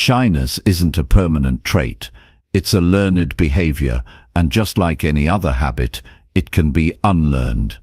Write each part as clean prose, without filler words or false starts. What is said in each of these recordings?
Shyness isn't a permanent trait. It's a learned behavior, and just like any other habit, it can be unlearned.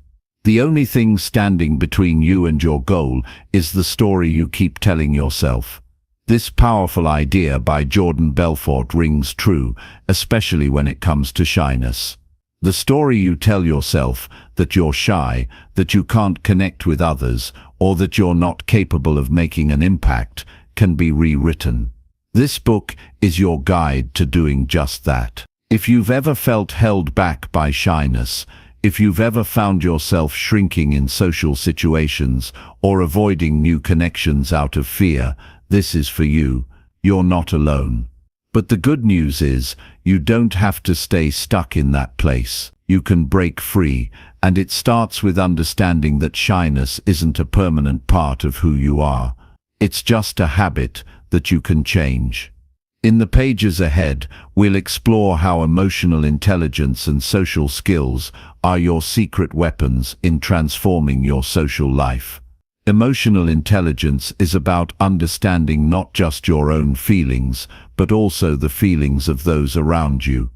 The only thing standing between you and your goal is the story you keep telling yourself. This powerful idea by Jordan Belfort rings true, especially when it comes to shyness. The story you tell yourself, that you're shy, that you can't connect with others, or that you're not capable of making an impact, can be rewritten. This book is your guide to doing just that. If you've ever felt held back by shyness, if you've ever found yourself shrinking in social situations or avoiding new connections out of fear, this is for you. You're not alone. But the good news is, you don't have to stay stuck in that place. You can break free, and it starts with understanding that shyness isn't a permanent part of who you are. It's just a habit that you can change. In the pages ahead, we'll explore how emotional intelligence and social skills are your secret weapons in transforming your social life. Emotional intelligence is about understanding not just your own feelings, but also the feelings of those around you.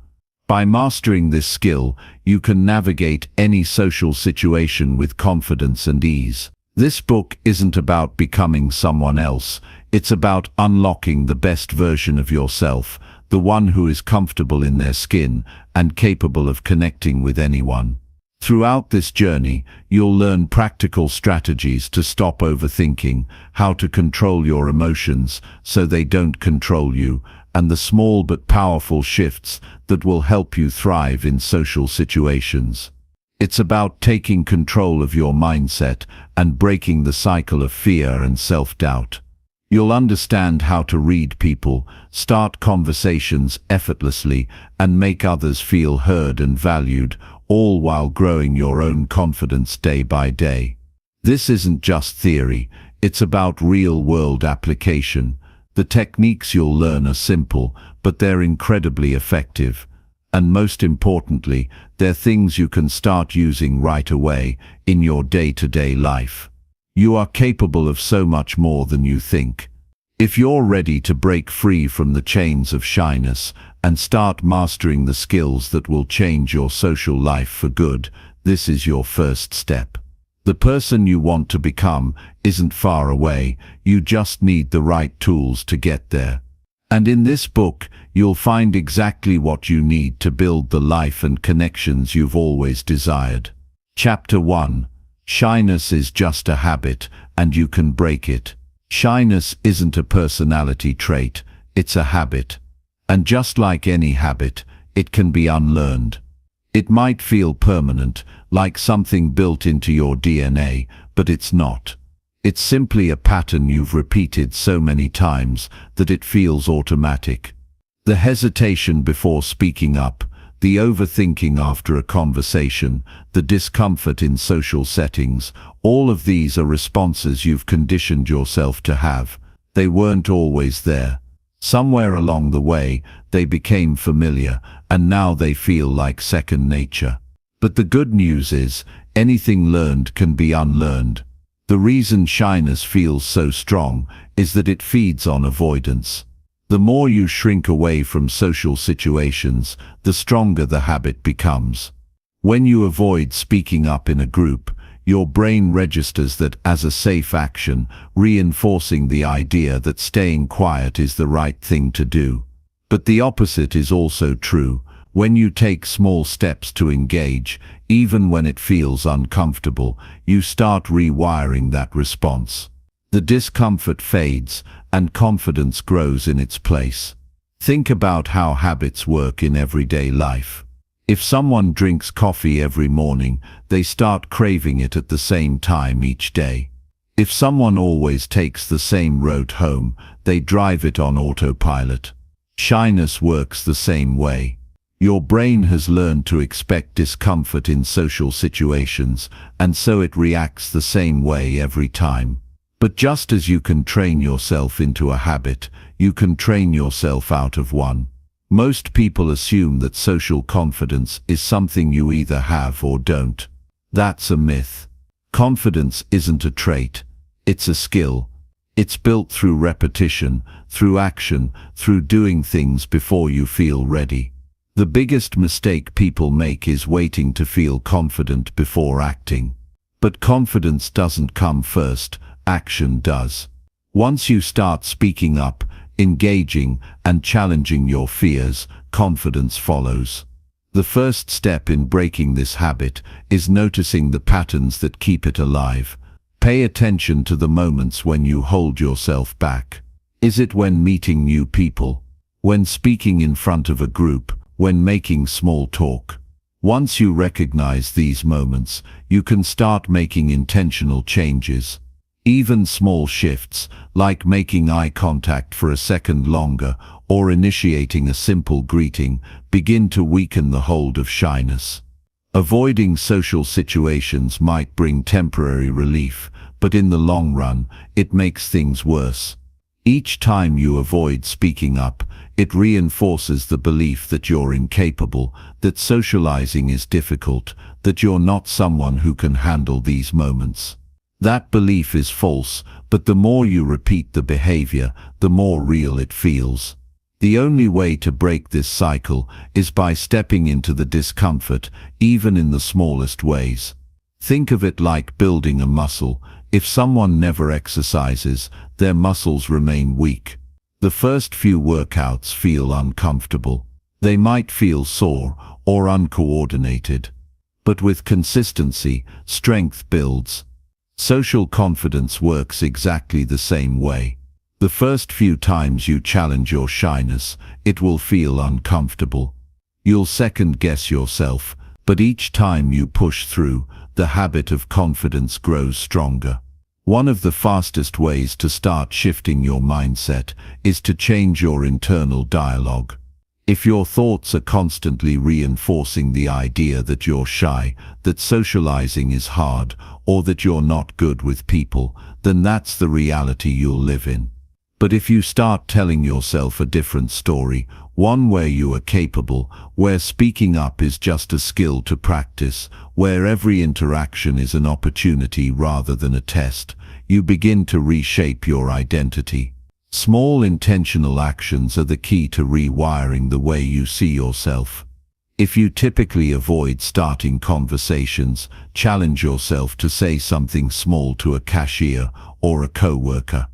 By mastering this skill, you can navigate any social situation with confidence and ease. This book isn't about becoming someone else. It's about unlocking the best version of yourself, the one who is comfortable in their skin and capable of connecting with anyone. Throughout this journey, you'll learn practical strategies to stop overthinking, how to control your emotions so they don't control you, and the small but powerful shifts that will help you thrive in social situations. It's about taking control of your mindset and breaking the cycle of fear and self-doubt. You'll understand how to read people, start conversations effortlessly, and make others feel heard and valued, all while growing your own confidence day by day. This isn't just theory, it's about real-world application. The techniques you'll learn are simple, but they're incredibly effective. And most importantly, they're things you can start using right away in your day-to-day life. You are capable of so much more than you think. If you're ready to break free from the chains of shyness and start mastering the skills that will change your social life for good, this is your first step. The person you want to become isn't far away, you just need the right tools to get there. And in this book, you'll find exactly what you need to build the life and connections you've always desired. Chapter 1. Shyness is just a habit, and you can break it. Shyness isn't a personality trait, it's a habit. And just like any habit, it can be unlearned. It might feel permanent, like something built into your DNA, but it's not. It's simply a pattern you've repeated so many times that it feels automatic. The hesitation before speaking up, the overthinking after a conversation, the discomfort in social settings, all of these are responses you've conditioned yourself to have. They weren't always there. Somewhere along the way, they became familiar, and now they feel like second nature. But the good news is, anything learned can be unlearned. The reason shyness feels so strong is that it feeds on avoidance. The more you shrink away from social situations, the stronger the habit becomes. When you avoid speaking up in a group, your brain registers that as a safe action, reinforcing the idea that staying quiet is the right thing to do. But the opposite is also true. When you take small steps to engage, even when it feels uncomfortable, you start rewiring that response. The discomfort fades, and confidence grows in its place. Think about how habits work in everyday life. If someone drinks coffee every morning, they start craving it at the same time each day. If someone always takes the same road home, they drive it on autopilot. Shyness works the same way. Your brain has learned to expect discomfort in social situations, and so it reacts the same way every time. But just as you can train yourself into a habit, you can train yourself out of one. Most people assume that social confidence is something you either have or don't. That's a myth. Confidence isn't a trait, it's a skill. It's built through repetition, through action, through doing things before you feel ready. The biggest mistake people make is waiting to feel confident before acting. But confidence doesn't come first, action does. Once you start speaking up, engaging, and challenging your fears, confidence follows. The first step in breaking this habit is noticing the patterns that keep it alive. Pay attention to the moments when you hold yourself back. Is it when meeting new people? When speaking in front of a group? When making small talk? Once you recognize these moments, you can start making intentional changes. Even small shifts, like making eye contact for a second longer or initiating a simple greeting, begin to weaken the hold of shyness. Avoiding social situations might bring temporary relief, but in the long run, it makes things worse. Each time you avoid speaking up, it reinforces the belief that you're incapable, that socializing is difficult, that you're not someone who can handle these moments. That belief is false, but the more you repeat the behavior, the more real it feels. The only way to break this cycle is by stepping into the discomfort, even in the smallest ways. Think of it like building a muscle. If someone never exercises, their muscles remain weak. The first few workouts feel uncomfortable. They might feel sore or uncoordinated. But with consistency, strength builds. Social confidence works exactly the same way. The first few times you challenge your shyness, it will feel uncomfortable. You'll second-guess yourself, but each time you push through, the habit of confidence grows stronger. One of the fastest ways to start shifting your mindset is to change your internal dialogue. If your thoughts are constantly reinforcing the idea that you're shy, that socializing is hard, or that you're not good with people, then that's the reality you'll live in. But if you start telling yourself a different story, one where you are capable, where speaking up is just a skill to practice, where every interaction is an opportunity rather than a test, you begin to reshape your identity. Small intentional actions are the key to rewiring the way you see yourself. If you typically avoid starting conversations, challenge yourself to say something small to a cashier or a coworker.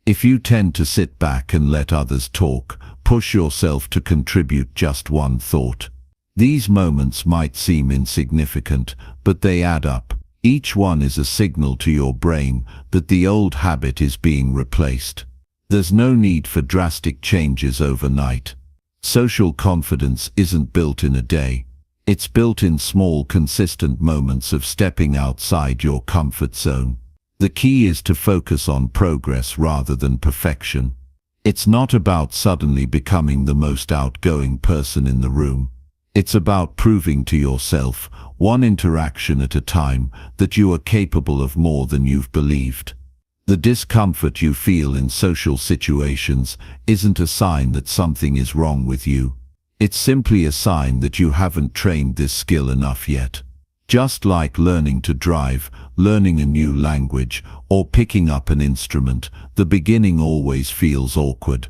If you tend to sit back and let others talk, push yourself to contribute just one thought. These moments might seem insignificant, but they add up. Each one is a signal to your brain that the old habit is being replaced. There's no need for drastic changes overnight. Social confidence isn't built in a day. It's built in small, consistent moments of stepping outside your comfort zone. The key is to focus on progress rather than perfection. It's not about suddenly becoming the most outgoing person in the room. It's about proving to yourself, one interaction at a time, that you are capable of more than you've believed. The discomfort you feel in social situations isn't a sign that something is wrong with you. It's simply a sign that you haven't trained this skill enough yet. Just like learning to drive, learning a new language, or picking up an instrument, the beginning always feels awkward.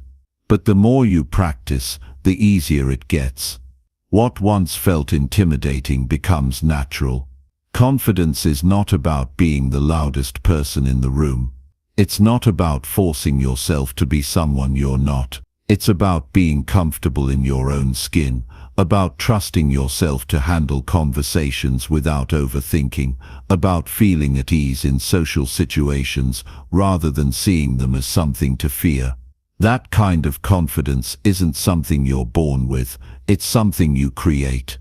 But the more you practice, the easier it gets. What once felt intimidating becomes natural. Confidence is not about being the loudest person in the room. It's not about forcing yourself to be someone you're not. It's about being comfortable in your own skin, about trusting yourself to handle conversations without overthinking, about feeling at ease in social situations rather than seeing them as something to fear. That kind of confidence isn't something you're born with, it's something you create.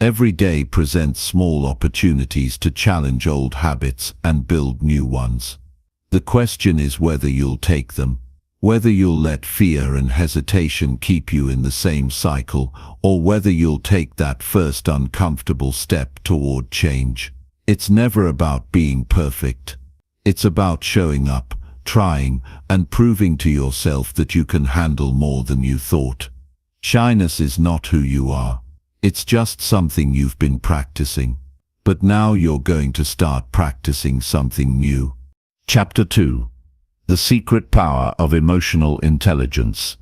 Every day presents small opportunities to challenge old habits and build new ones. The question is whether you'll take them, whether you'll let fear and hesitation keep you in the same cycle, or whether you'll take that first uncomfortable step toward change. It's never about being perfect. It's about showing up, trying, and proving to yourself that you can handle more than you thought. Shyness is not who you are. It's just something you've been practicing. But now you're going to start practicing something new. Chapter 2. The secret power of emotional intelligence.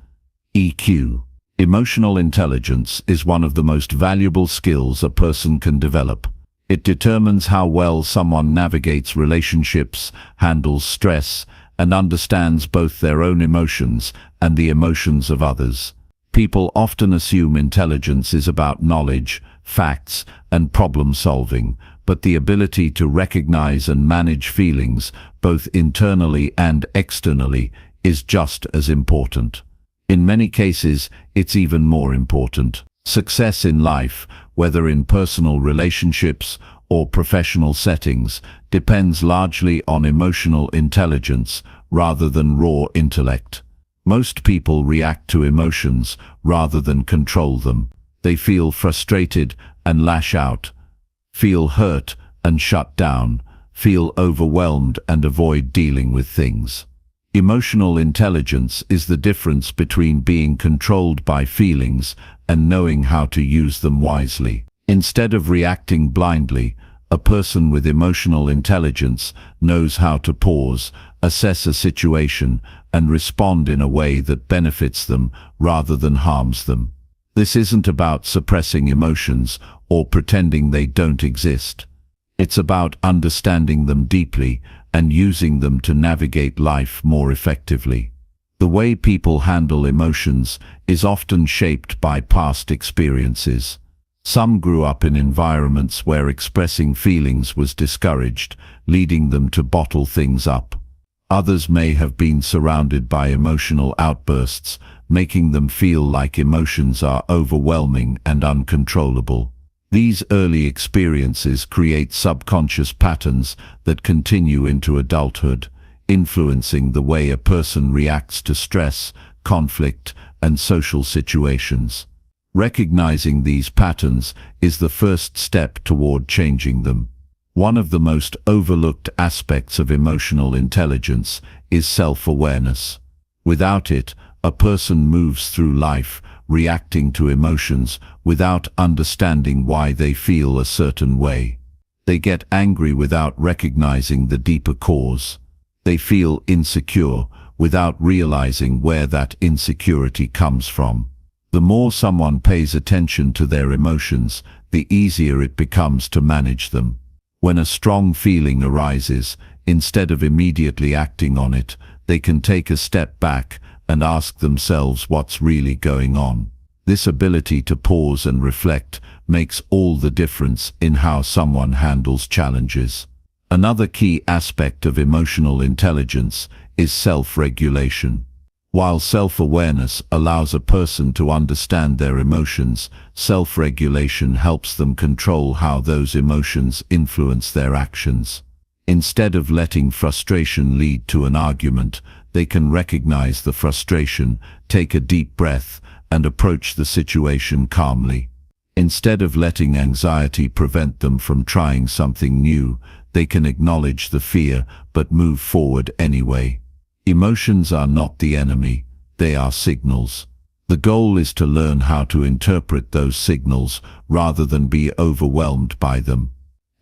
EQ. Emotional intelligence is one of the most valuable skills a person can develop. It determines how well someone navigates relationships, handles stress, and understands both their own emotions and the emotions of others. People often assume intelligence is about knowledge, facts, and problem solving, but the ability to recognize and manage feelings, both internally and externally, is just as important. In many cases, it's even more important. Success in life, whether in personal relationships or professional settings, depends largely on emotional intelligence rather than raw intellect. Most people react to emotions rather than control them. They feel frustrated and lash out, feel hurt and shut down, feel overwhelmed and avoid dealing with things. Emotional intelligence is the difference between being controlled by feelings and knowing how to use them wisely. Instead of reacting blindly, a person with emotional intelligence knows how to pause, assess a situation, and respond in a way that benefits them rather than harms them. This isn't about suppressing emotions or pretending they don't exist. It's about understanding them deeply and using them to navigate life more effectively. The way people handle emotions is often shaped by past experiences. Some grew up in environments where expressing feelings was discouraged, leading them to bottle things up. Others may have been surrounded by emotional outbursts, making them feel like emotions are overwhelming and uncontrollable. These early experiences create subconscious patterns that continue into adulthood, influencing the way a person reacts to stress, conflict, and social situations. Recognizing these patterns is the first step toward changing them. One of the most overlooked aspects of emotional intelligence is self-awareness. Without it, a person moves through life reacting to emotions without understanding why they feel a certain way. They get angry without recognizing the deeper cause. They feel insecure without realizing where that insecurity comes from. The more someone pays attention to their emotions, the easier it becomes to manage them. When a strong feeling arises, instead of immediately acting on it, they can take a step back and ask themselves what's really going on. This ability to pause and reflect makes all the difference in how someone handles challenges. Another key aspect of emotional intelligence is self-regulation. While self-awareness allows a person to understand their emotions, self-regulation helps them control how those emotions influence their actions. Instead of letting frustration lead to an argument, they can recognize the frustration, take a deep breath, and approach the situation calmly. Instead of letting anxiety prevent them from trying something new, they can acknowledge the fear but move forward anyway. Emotions are not the enemy, they are signals. The goal is to learn how to interpret those signals rather than be overwhelmed by them.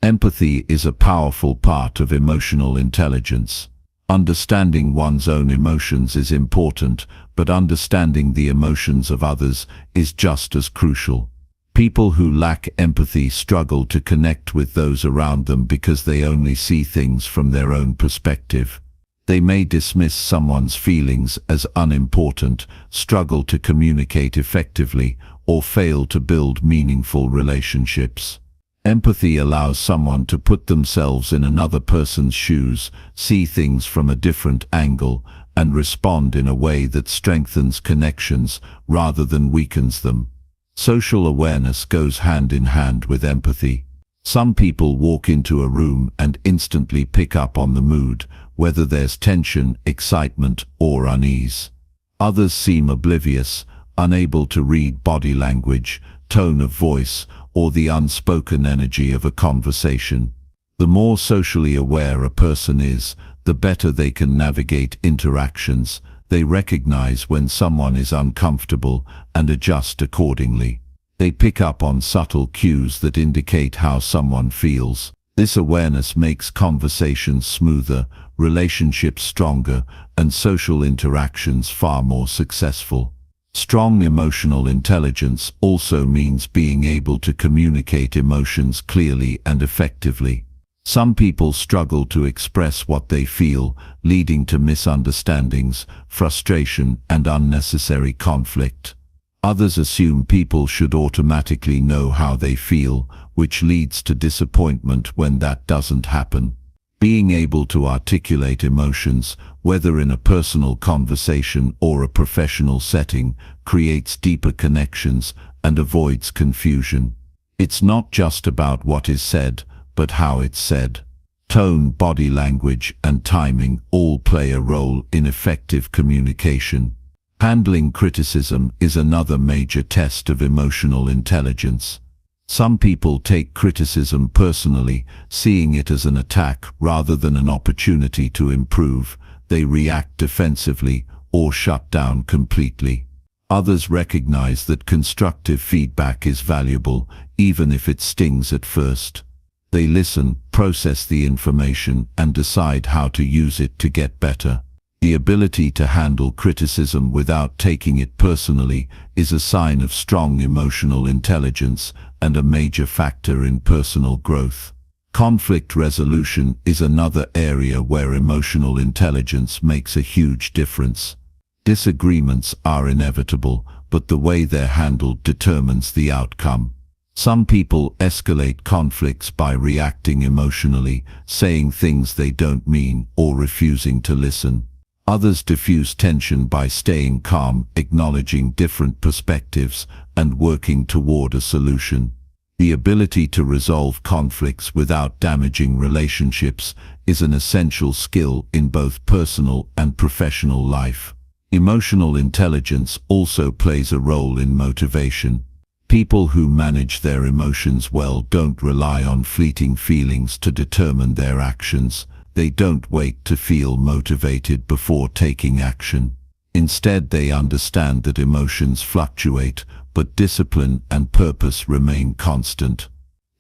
Empathy is a powerful part of emotional intelligence. Understanding one's own emotions is important, but understanding the emotions of others is just as crucial. People who lack empathy struggle to connect with those around them because they only see things from their own perspective. They may dismiss someone's feelings as unimportant, struggle to communicate effectively, or fail to build meaningful relationships. Empathy allows someone to put themselves in another person's shoes, see things from a different angle, and respond in a way that strengthens connections rather than weakens them. Social awareness goes hand in hand with empathy. Some people walk into a room and instantly pick up on the mood, whether there's tension, excitement, or unease. Others seem oblivious, unable to read body language, tone of voice, or the unspoken energy of a conversation. The more socially aware a person is, the better they can navigate interactions. They recognize when someone is uncomfortable and adjust accordingly. They pick up on subtle cues that indicate how someone feels. This awareness makes conversations smoother, relationships stronger, and social interactions far more successful. Strong emotional intelligence also means being able to communicate emotions clearly and effectively. Some people struggle to express what they feel, leading to misunderstandings, frustration, and unnecessary conflict. Others assume people should automatically know how they feel, which leads to disappointment when that doesn't happen. Being able to articulate emotions, whether in a personal conversation or a professional setting, creates deeper connections and avoids confusion. It's not just about what is said, but how it's said. Tone, body language, and timing all play a role in effective communication. Handling criticism is another major test of emotional intelligence. Some people take criticism personally, seeing it as an attack rather than an opportunity to improve. They react defensively or shut down completely. Others recognize that constructive feedback is valuable, even if it stings at first. They listen, process the information, and decide how to use it to get better. The ability to handle criticism without taking it personally is a sign of strong emotional intelligence and a major factor in personal growth. Conflict resolution is another area where emotional intelligence makes a huge difference. Disagreements are inevitable, but the way they're handled determines the outcome. Some people escalate conflicts by reacting emotionally, saying things they don't mean, or refusing to listen. Others diffuse tension by staying calm, acknowledging different perspectives, and working toward a solution. The ability to resolve conflicts without damaging relationships is an essential skill in both personal and professional life. Emotional intelligence also plays a role in motivation. People who manage their emotions well don't rely on fleeting feelings to determine their actions. They don't wait to feel motivated before taking action. Instead, they understand that emotions fluctuate, but discipline and purpose remain constant.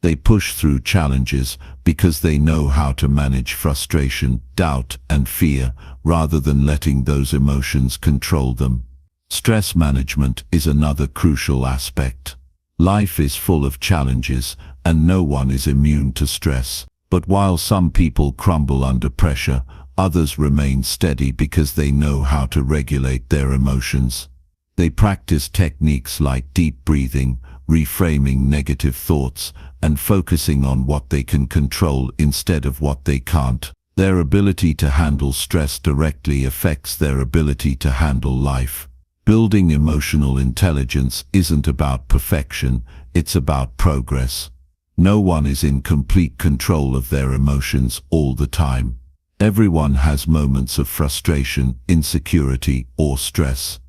They push through challenges because they know how to manage frustration, doubt, and fear, rather than letting those emotions control them. Stress management is another crucial aspect. Life is full of challenges, and no one is immune to stress. But while some people crumble under pressure, others remain steady because they know how to regulate their emotions. They practice techniques like deep breathing, reframing negative thoughts, and focusing on what they can control instead of what they can't. Their ability to handle stress directly affects their ability to handle life. Building emotional intelligence isn't about perfection, it's about progress. No one is in complete control of their emotions all the time. Everyone has moments of frustration, insecurity, or stress.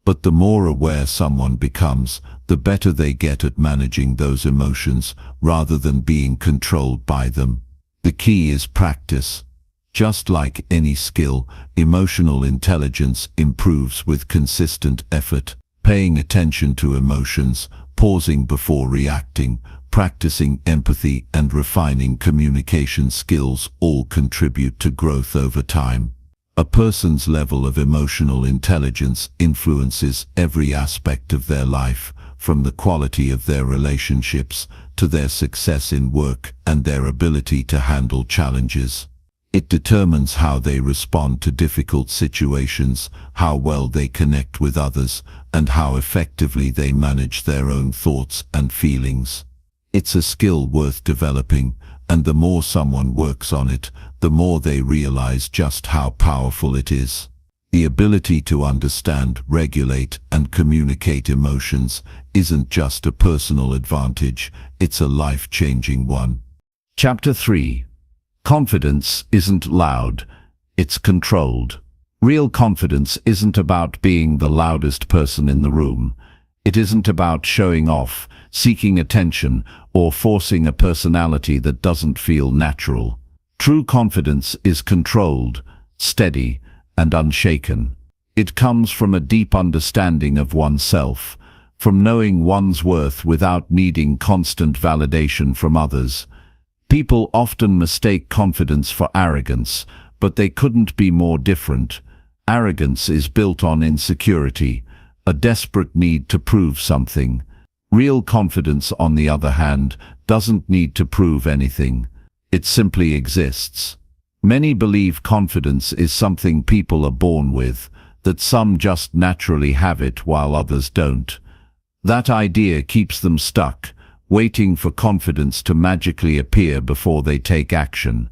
But the more aware someone becomes, the better they get at managing those emotions rather than being controlled by them. The key is practice. Just like any skill, emotional intelligence improves with consistent effort. Paying attention to emotions, pausing before reacting, practicing empathy, and refining communication skills all contribute to growth over time. A person's level of emotional intelligence influences every aspect of their life, from the quality of their relationships to their success in work and their ability to handle challenges. It determines how they respond to difficult situations, how well they connect with others, and how effectively they manage their own thoughts and feelings. It's a skill worth developing, and the more someone works on it, the more they realize just how powerful it is. The ability to understand, regulate, and communicate emotions isn't just a personal advantage, it's a life-changing one. Chapter 3. Confidence isn't loud, it's controlled. Real confidence isn't about being the loudest person in the room. It isn't about showing off, seeking attention, or forcing a personality that doesn't feel natural. True confidence is controlled, steady, and unshaken. It comes from a deep understanding of oneself, from knowing one's worth without needing constant validation from others. People often mistake confidence for arrogance, but they couldn't be more different. Arrogance is built on insecurity, a desperate need to prove something. Real confidence, on the other hand, doesn't need to prove anything. It simply exists. Many believe confidence is something people are born with, that some just naturally have it while others don't. That idea keeps them stuck, waiting for confidence to magically appear before they take action.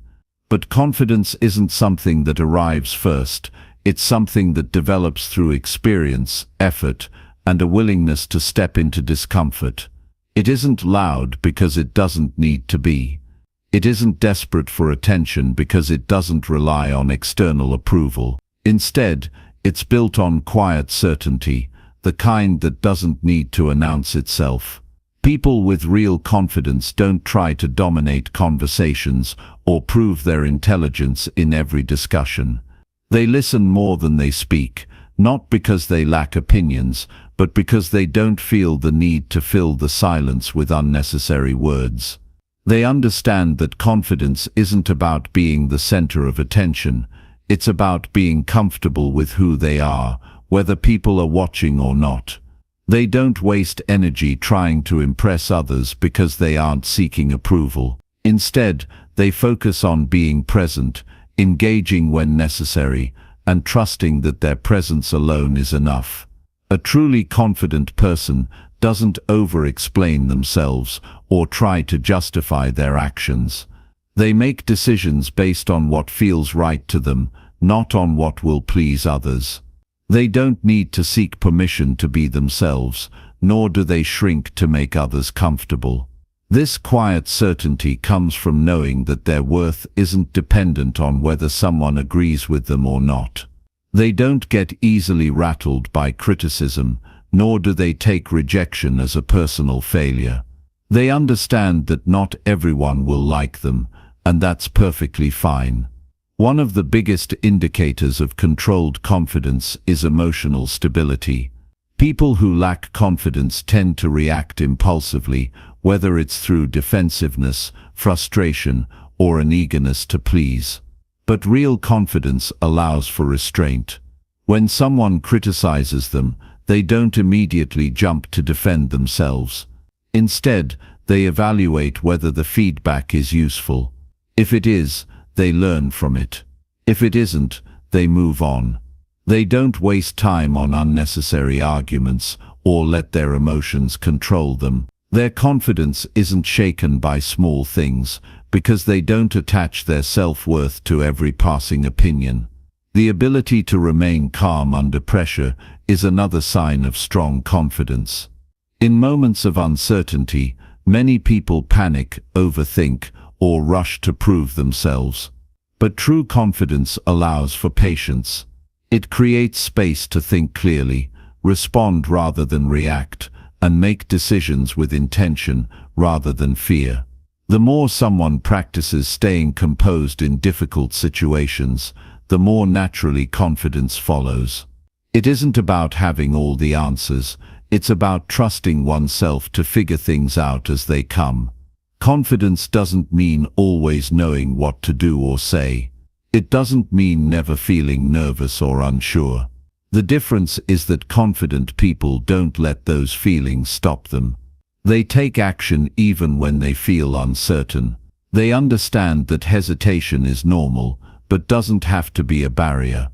But confidence isn't something that arrives first. It's something that develops through experience, effort, and a willingness to step into discomfort. It isn't loud because it doesn't need to be. It isn't desperate for attention because it doesn't rely on external approval. Instead, it's built on quiet certainty, the kind that doesn't need to announce itself. People with real confidence don't try to dominate conversations or prove their intelligence in every discussion. They listen more than they speak, not because they lack opinions, but because they don't feel the need to fill the silence with unnecessary words. They understand that confidence isn't about being the center of attention. It's about being comfortable with who they are, whether people are watching or not. They don't waste energy trying to impress others because they aren't seeking approval. Instead, they focus on being present, engaging when necessary, and trusting that their presence alone is enough. A truly confident person doesn't over-explain themselves or try to justify their actions. They make decisions based on what feels right to them, not on what will please others. They don't need to seek permission to be themselves, nor do they shrink to make others comfortable. This quiet certainty comes from knowing that their worth isn't dependent on whether someone agrees with them or not. They don't get easily rattled by criticism, nor do they take rejection as a personal failure. They understand that not everyone will like them, and that's perfectly fine. One of the biggest indicators of controlled confidence is emotional stability. People who lack confidence tend to react impulsively, whether it's through defensiveness, frustration, or an eagerness to please. But real confidence allows for restraint. When someone criticizes them, they don't immediately jump to defend themselves. Instead, they evaluate whether the feedback is useful. If it is, they learn from it. If it isn't, they move on. They don't waste time on unnecessary arguments or let their emotions control them. Their confidence isn't shaken by small things because they don't attach their self-worth to every passing opinion. The ability to remain calm under pressure is another sign of strong confidence. In moments of uncertainty, many people panic, overthink, or rush to prove themselves. But true confidence allows for patience. It creates space to think clearly, respond rather than react, and make decisions with intention rather than fear. The more someone practices staying composed in difficult situations, the more naturally confidence follows. It isn't about having all the answers, it's about trusting oneself to figure things out as they come. Confidence doesn't mean always knowing what to do or say. It doesn't mean never feeling nervous or unsure. The difference is that confident people don't let those feelings stop them. They take action even when they feel uncertain. They understand that hesitation is normal, but doesn't have to be a barrier.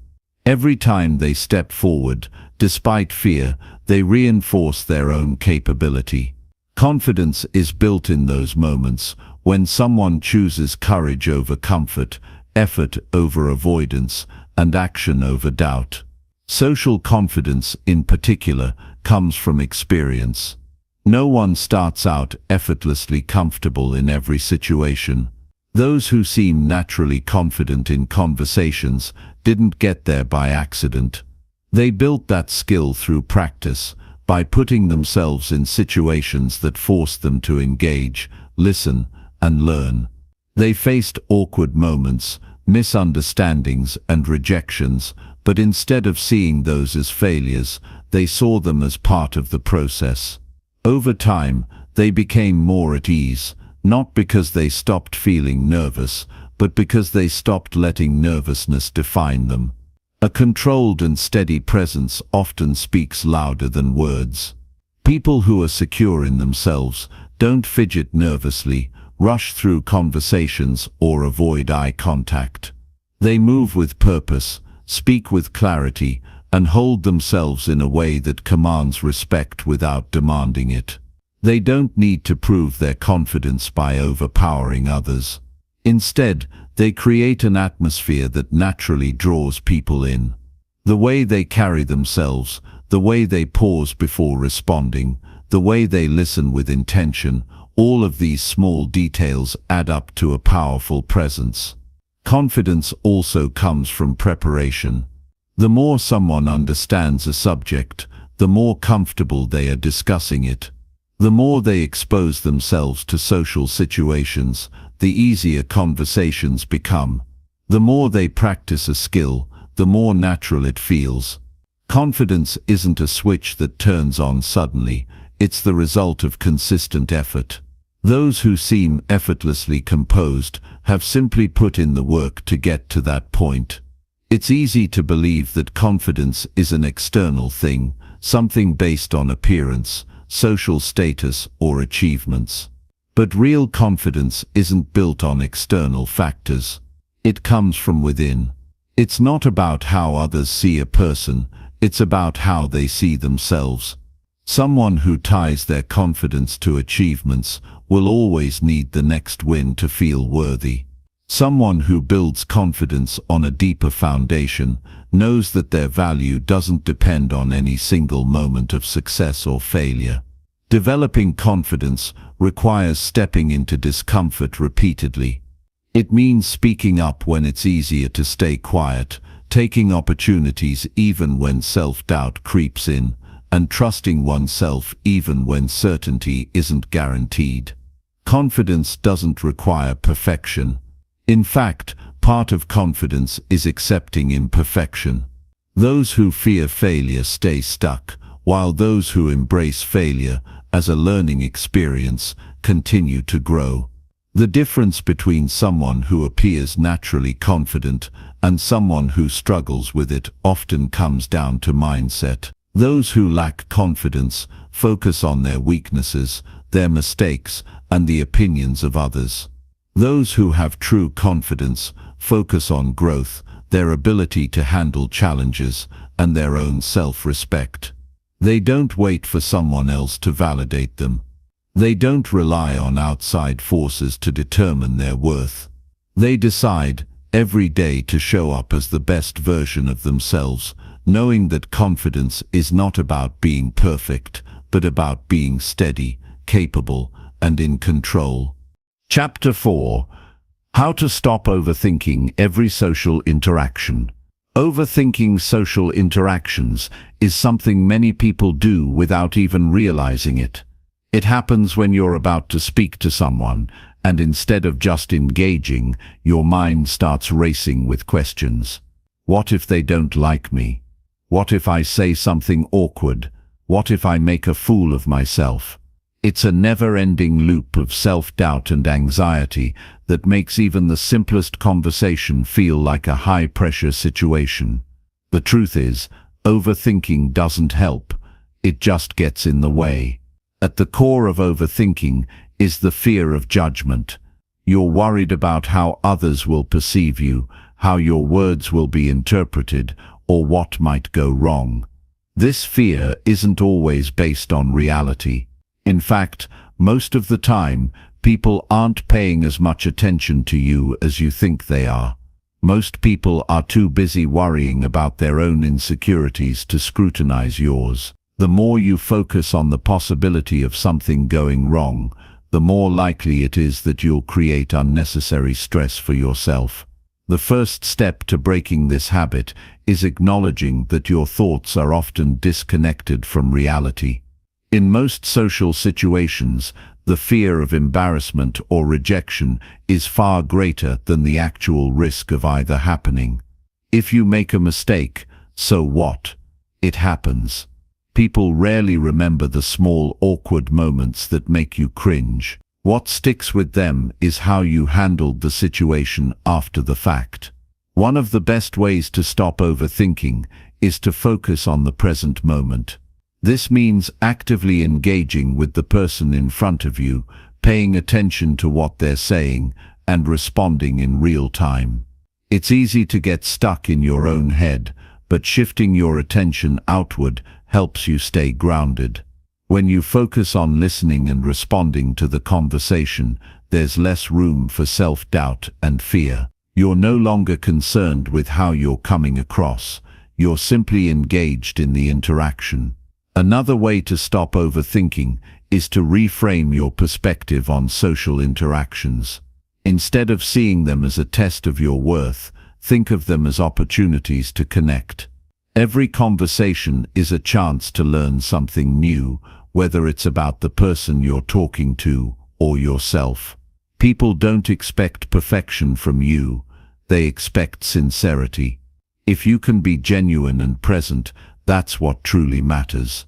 Every time they step forward, despite fear, they reinforce their own capability. Confidence is built in those moments when someone chooses courage over comfort, effort over avoidance, and action over doubt. Social confidence, in particular, comes from experience. No one starts out effortlessly comfortable in every situation. Those who seem naturally confident in conversations didn't get there by accident. They built that skill through practice, by putting themselves in situations that forced them to engage, listen, and learn. They faced awkward moments, misunderstandings, and rejections, but instead of seeing those as failures, they saw them as part of the process. Over time, they became more at ease, not because they stopped feeling nervous, but because they stopped letting nervousness define them. A controlled and steady presence often speaks louder than words. People who are secure in themselves don't fidget nervously, rush through conversations, or avoid eye contact. They move with purpose, speak with clarity, and hold themselves in a way that commands respect without demanding it. They don't need to prove their confidence by overpowering others. Instead, they create an atmosphere that naturally draws people in. The way they carry themselves, the way they pause before responding, the way they listen with intention, all of these small details add up to a powerful presence. Confidence also comes from preparation. The more someone understands a subject, the more comfortable they are discussing it. The more they expose themselves to social situations, the easier conversations become. The more they practice a skill, the more natural it feels. Confidence isn't a switch that turns on suddenly, it's the result of consistent effort. Those who seem effortlessly composed have simply put in the work to get to that point. It's easy to believe that confidence is an external thing, something based on appearance, social status, or achievements. But real confidence isn't built on external factors. It comes from within. It's not about how others see a person, it's about how they see themselves. Someone who ties their confidence to achievements will always need the next win to feel worthy. Someone who builds confidence on a deeper foundation knows that their value doesn't depend on any single moment of success or failure. Developing confidence requires stepping into discomfort repeatedly. It means speaking up when it's easier to stay quiet, taking opportunities even when self-doubt creeps in, and trusting oneself even when certainty isn't guaranteed. Confidence doesn't require perfection. In fact, part of confidence is accepting imperfection. Those who fear failure stay stuck, while those who embrace failure as a learning experience continue to grow. The difference between someone who appears naturally confident and someone who struggles with it often comes down to mindset. Those who lack confidence focus on their weaknesses, their mistakes, and the opinions of others. Those who have true confidence focus on growth, their ability to handle challenges, and their own self-respect. They don't wait for someone else to validate them. They don't rely on outside forces to determine their worth. They decide every day to show up as the best version of themselves, knowing that confidence is not about being perfect, but about being steady, capable, and in control. Chapter 4. How to stop overthinking every social interaction. Overthinking social interactions is something many people do without even realizing it. It happens when you're about to speak to someone, and instead of just engaging, your mind starts racing with questions. What if they don't like me? What if I say something awkward? What if I make a fool of myself? It's a never-ending loop of self-doubt and anxiety that makes even the simplest conversation feel like a high-pressure situation. The truth is, overthinking doesn't help. It just gets in the way. At the core of overthinking is the fear of judgment. You're worried about how others will perceive you, how your words will be interpreted, or what might go wrong. This fear isn't always based on reality. In fact, most of the time, people aren't paying as much attention to you as you think they are. Most people are too busy worrying about their own insecurities to scrutinize yours. The more you focus on the possibility of something going wrong, the more likely it is that you'll create unnecessary stress for yourself. The first step to breaking this habit is acknowledging that your thoughts are often disconnected from reality. In most social situations, the fear of embarrassment or rejection is far greater than the actual risk of either happening. If you make a mistake, so what? It happens. People rarely remember the small, awkward moments that make you cringe. What sticks with them is how you handled the situation after the fact. One of the best ways to stop overthinking is to focus on the present moment. This means actively engaging with the person in front of you, paying attention to what they're saying, and responding in real time. It's easy to get stuck in your own head, but shifting your attention outward helps you stay grounded. When you focus on listening and responding to the conversation, there's less room for self-doubt and fear. You're no longer concerned with how you're coming across. You're simply engaged in the interaction. Another way to stop overthinking is to reframe your perspective on social interactions. Instead of seeing them as a test of your worth, think of them as opportunities to connect. Every conversation is a chance to learn something new, whether it's about the person you're talking to or yourself. People don't expect perfection from you, they expect sincerity. If you can be genuine and present, that's what truly matters.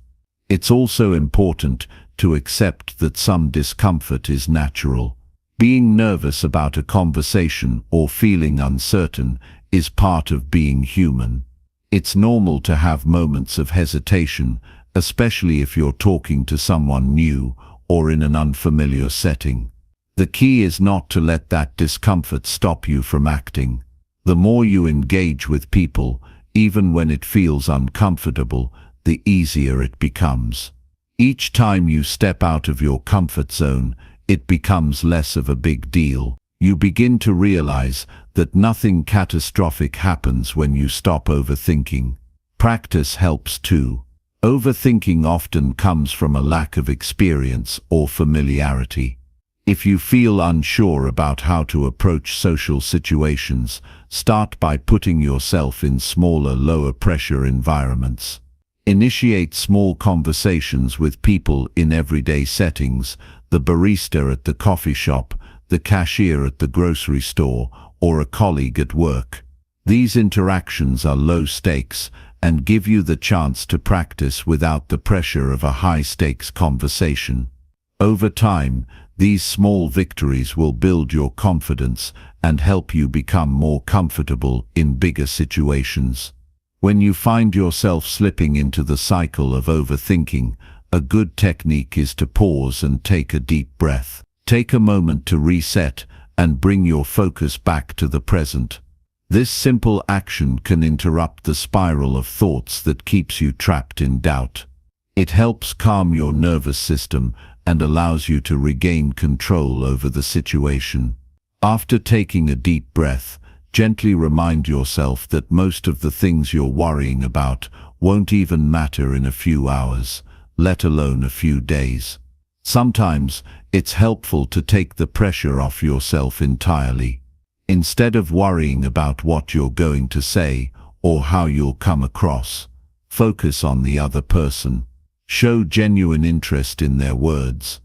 It's also important to accept that some discomfort is natural. Being nervous about a conversation or feeling uncertain is part of being human. It's normal to have moments of hesitation, especially if you're talking to someone new or in an unfamiliar setting. The key is not to let that discomfort stop you from acting. The more you engage with people, even when it feels uncomfortable, the easier it becomes. Each time you step out of your comfort zone, it becomes less of a big deal. You begin to realize that nothing catastrophic happens when you stop overthinking. Practice helps too. Overthinking often comes from a lack of experience or familiarity. If you feel unsure about how to approach social situations, start by putting yourself in smaller, lower-pressure environments. Initiate small conversations with people in everyday settings, the barista at the coffee shop, the cashier at the grocery store, or a colleague at work. These interactions are low stakes and give you the chance to practice without the pressure of a high-stakes conversation. Over time, these small victories will build your confidence and help you become more comfortable in bigger situations. When you find yourself slipping into the cycle of overthinking, a good technique is to pause and take a deep breath. Take a moment to reset and bring your focus back to the present. This simple action can interrupt the spiral of thoughts that keeps you trapped in doubt. It helps calm your nervous system and allows you to regain control over the situation. After taking a deep breath, gently remind yourself that most of the things you're worrying about won't even matter in a few hours, let alone a few days. Sometimes it's helpful to take the pressure off yourself entirely. Instead of worrying about what you're going to say or how you'll come across, focus on the other person. Show genuine interest in their words.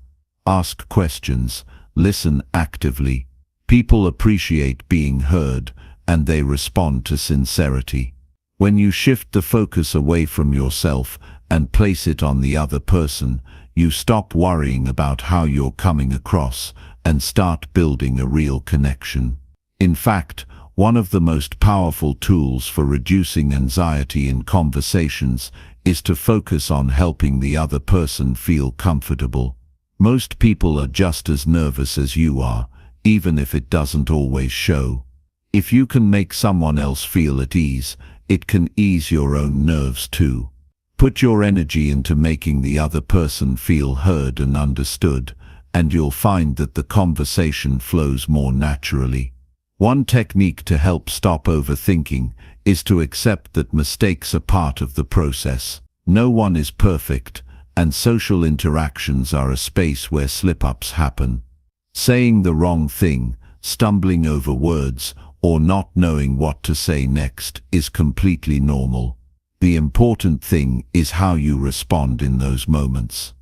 Ask questions. Listen actively. People appreciate being heard, and they respond to sincerity. When you shift the focus away from yourself and place it on the other person, you stop worrying about how you're coming across and start building a real connection. In fact, one of the most powerful tools for reducing anxiety in conversations is to focus on helping the other person feel comfortable. Most people are just as nervous as you are, even if it doesn't always show. If you can make someone else feel at ease, it can ease your own nerves too. Put your energy into making the other person feel heard and understood, and you'll find that the conversation flows more naturally. One technique to help stop overthinking is to accept that mistakes are part of the process. No one is perfect, and social interactions are a space where slip-ups happen. Saying the wrong thing, stumbling over words, or not knowing what to say next is completely normal. The important thing is how you respond in those moments.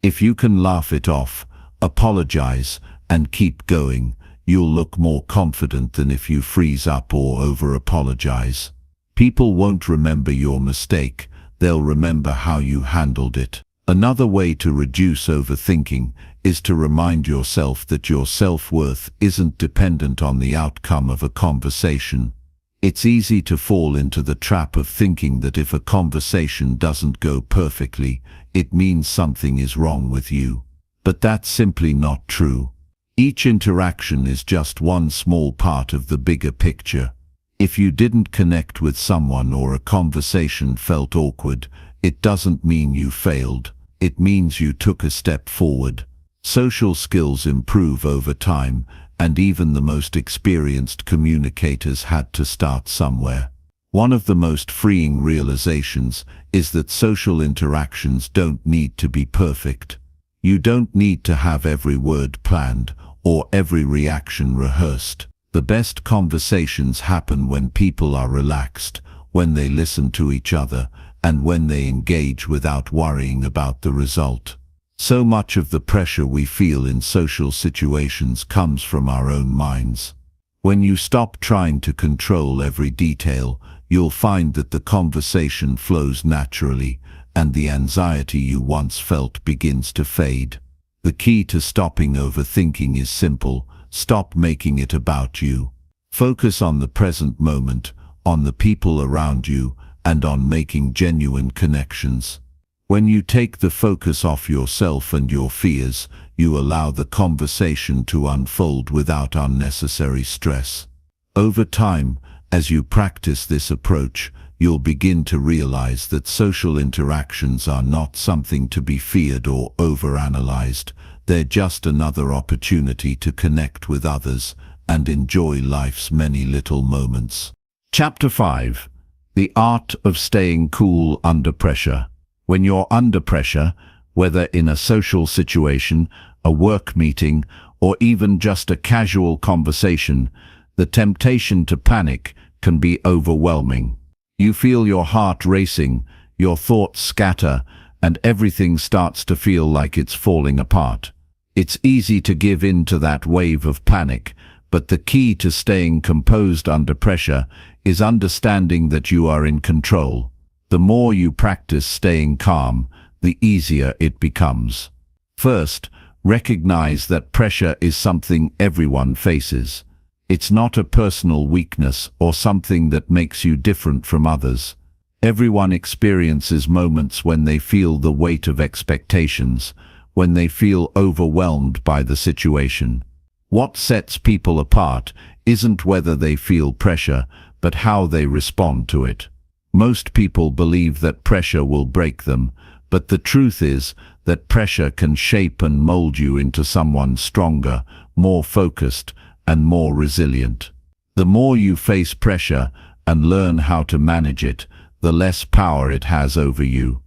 If you can laugh it off, apologize, and keep going, you'll look more confident than if you freeze up or over-apologize. People won't remember your mistake, they'll remember how you handled it. Another way to reduce overthinking is to remind yourself that your self-worth isn't dependent on the outcome of a conversation. It's easy to fall into the trap of thinking that if a conversation doesn't go perfectly, it means something is wrong with you. But that's simply not true. Each interaction is just one small part of the bigger picture. If you didn't connect with someone or a conversation felt awkward, it doesn't mean you failed. It means you took a step forward. Social skills improve over time, and even the most experienced communicators had to start somewhere. One of the most freeing realizations is that social interactions don't need to be perfect. You don't need to have every word planned or every reaction rehearsed. The best conversations happen when people are relaxed, when they listen to each other, and when they engage without worrying about the result. So much of the pressure we feel in social situations comes from our own minds. When you stop trying to control every detail, you'll find that the conversation flows naturally, and the anxiety you once felt begins to fade. The key to stopping overthinking is simple: stop making it about you. Focus on the present moment, on the people around you, and on making genuine connections. When you take the focus off yourself and your fears, you allow the conversation to unfold without unnecessary stress. Over time, as you practice this approach, you'll begin to realize that social interactions are not something to be feared or overanalyzed. They're just another opportunity to connect with others and enjoy life's many little moments. Chapter 5. The Art of Staying Cool Under Pressure. When you're under pressure, whether in a social situation, a work meeting, or even just a casual conversation, the temptation to panic can be overwhelming. You feel your heart racing, your thoughts scatter, and everything starts to feel like it's falling apart. It's easy to give in to that wave of panic, but the key to staying composed under pressure is understanding that you are in control. The more you practice staying calm, the easier it becomes. First, recognize that pressure is something everyone faces. It's not a personal weakness or something that makes you different from others. Everyone experiences moments when they feel the weight of expectations, when they feel overwhelmed by the situation. What sets people apart isn't whether they feel pressure, but how they respond to it. Most people believe that pressure will break them, but the truth is that pressure can shape and mold you into someone stronger, more focused, and more resilient. The more you face pressure and learn how to manage it, the less power it has over you.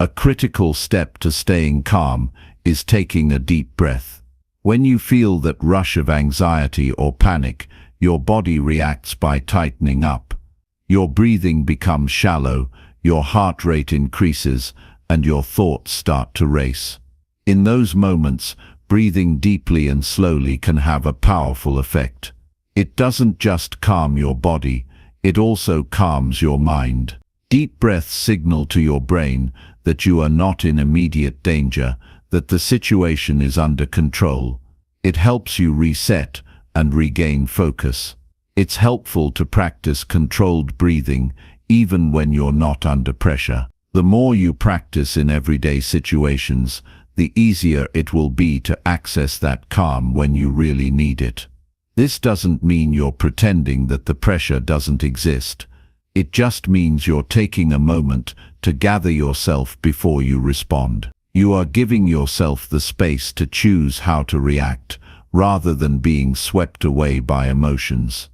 A critical step to staying calm is taking a deep breath. When you feel that rush of anxiety or panic, your body reacts by tightening up. Your breathing becomes shallow, your heart rate increases, and your thoughts start to race. In those moments, breathing deeply and slowly can have a powerful effect. It doesn't just calm your body, it also calms your mind. Deep breaths signal to your brain that you are not in immediate danger, that the situation is under control. It helps you reset and regain focus. It's helpful to practice controlled breathing even when you're not under pressure. The more you practice in everyday situations, the easier it will be to access that calm when you really need it. This doesn't mean you're pretending that the pressure doesn't exist. It just means you're taking a moment to gather yourself before you respond. You are giving yourself the space to choose how to react, rather than being swept away by emotions.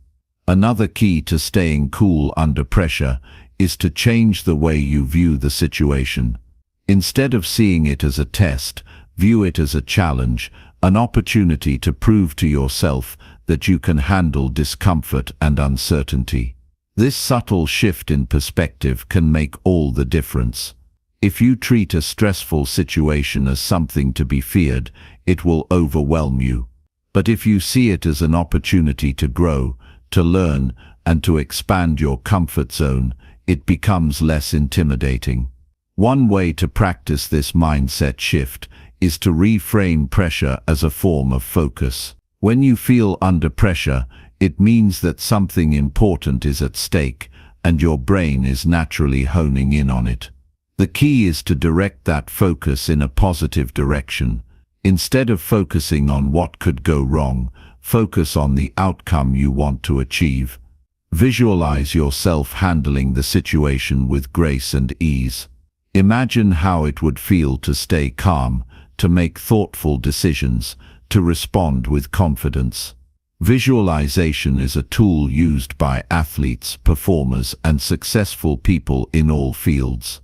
Another key to staying cool under pressure is to change the way you view the situation. Instead of seeing it as a test, view it as a challenge, an opportunity to prove to yourself that you can handle discomfort and uncertainty. This subtle shift in perspective can make all the difference. If you treat a stressful situation as something to be feared, it will overwhelm you. But if you see it as an opportunity to grow, to learn, and to expand your comfort zone, it becomes less intimidating. One way to practice this mindset shift is to reframe pressure as a form of focus. When you feel under pressure, it means that something important is at stake, and your brain is naturally honing in on it. The key is to direct that focus in a positive direction. Instead of focusing on what could go wrong, focus on the outcome you want to achieve. Visualize yourself handling the situation with grace and ease. Imagine how it would feel to stay calm, to make thoughtful decisions, to respond with confidence. Visualization is a tool used by athletes, performers, and successful people in all fields.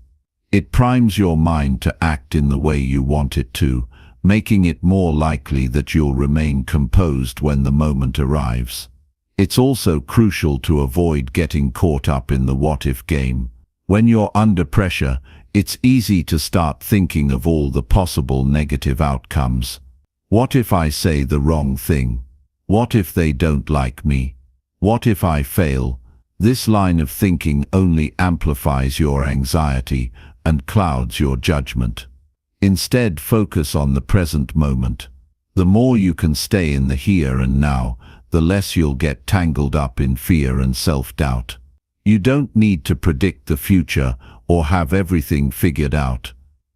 It primes your mind to act in the way you want it to, making it more likely that you'll remain composed when the moment arrives. It's also crucial to avoid getting caught up in the what-if game. When you're under pressure, it's easy to start thinking of all the possible negative outcomes. What if I say the wrong thing? What if they don't like me? What if I fail? This line of thinking only amplifies your anxiety and clouds your judgment. Instead, focus on the present moment. The more you can stay in the here and now, the less you'll get tangled up in fear and self-doubt. You don't need to predict the future or have everything figured out.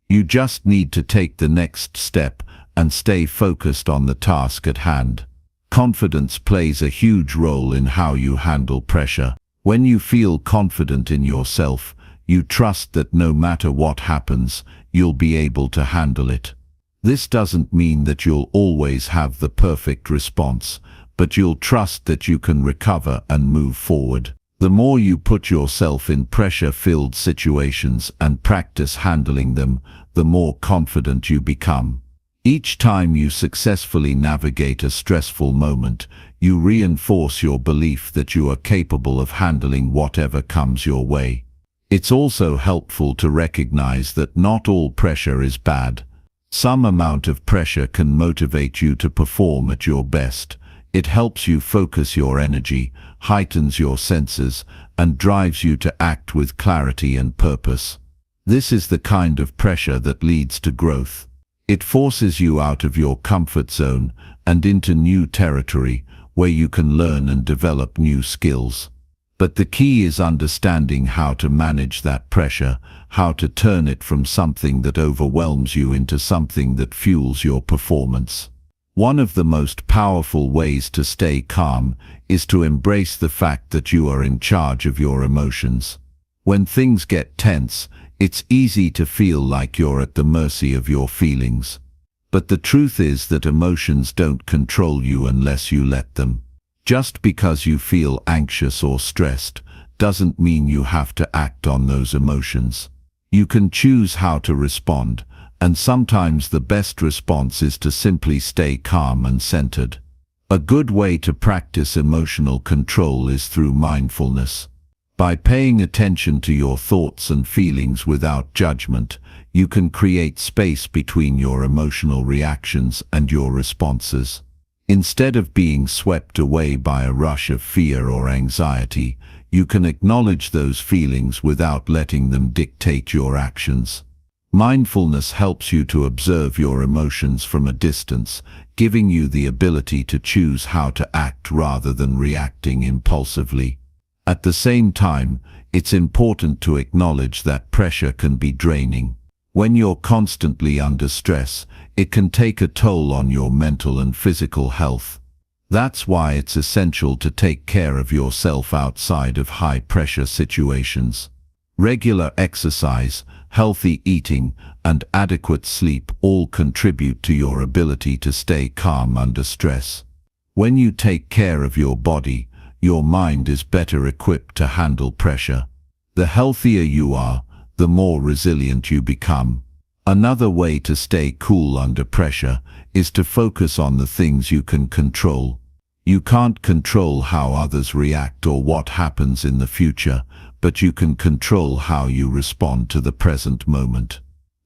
You just need to take the next step and stay focused on the task at hand. Confidence plays a huge role in how you handle pressure. When you feel confident in yourself, you trust that no matter what happens, you'll be able to handle it. This doesn't mean that you'll always have the perfect response, but you'll trust that you can recover and move forward. The more you put yourself in pressure-filled situations and practice handling them, the more confident you become. Each time you successfully navigate a stressful moment, you reinforce your belief that you are capable of handling whatever comes your way. It's also helpful to recognize that not all pressure is bad. Some amount of pressure can motivate you to perform at your best. It helps you focus your energy, heightens your senses, and drives you to act with clarity and purpose. This is the kind of pressure that leads to growth. It forces you out of your comfort zone and into new territory where you can learn and develop new skills. But the key is understanding how to manage that pressure, how to turn it from something that overwhelms you into something that fuels your performance. One of the most powerful ways to stay calm is to embrace the fact that you are in charge of your emotions. When things get tense, it's easy to feel like you're at the mercy of your feelings. But the truth is that emotions don't control you unless you let them. Just because you feel anxious or stressed doesn't mean you have to act on those emotions. You can choose how to respond, and sometimes the best response is to simply stay calm and centered. A good way to practice emotional control is through mindfulness. By paying attention to your thoughts and feelings without judgment, you can create space between your emotional reactions and your responses. Instead of being swept away by a rush of fear or anxiety, you can acknowledge those feelings without letting them dictate your actions. Mindfulness helps you to observe your emotions from a distance, giving you the ability to choose how to act rather than reacting impulsively. At the same time, it's important to acknowledge that pressure can be draining. When you're constantly under stress, it can take a toll on your mental and physical health. That's why it's essential to take care of yourself outside of high-pressure situations. Regular exercise, healthy eating, and adequate sleep all contribute to your ability to stay calm under stress. When you take care of your body, your mind is better equipped to handle pressure. The healthier you are, the more resilient you become. Another way to stay cool under pressure is to focus on the things you can control. You can't control how others react or what happens in the future, but you can control how you respond to the present moment.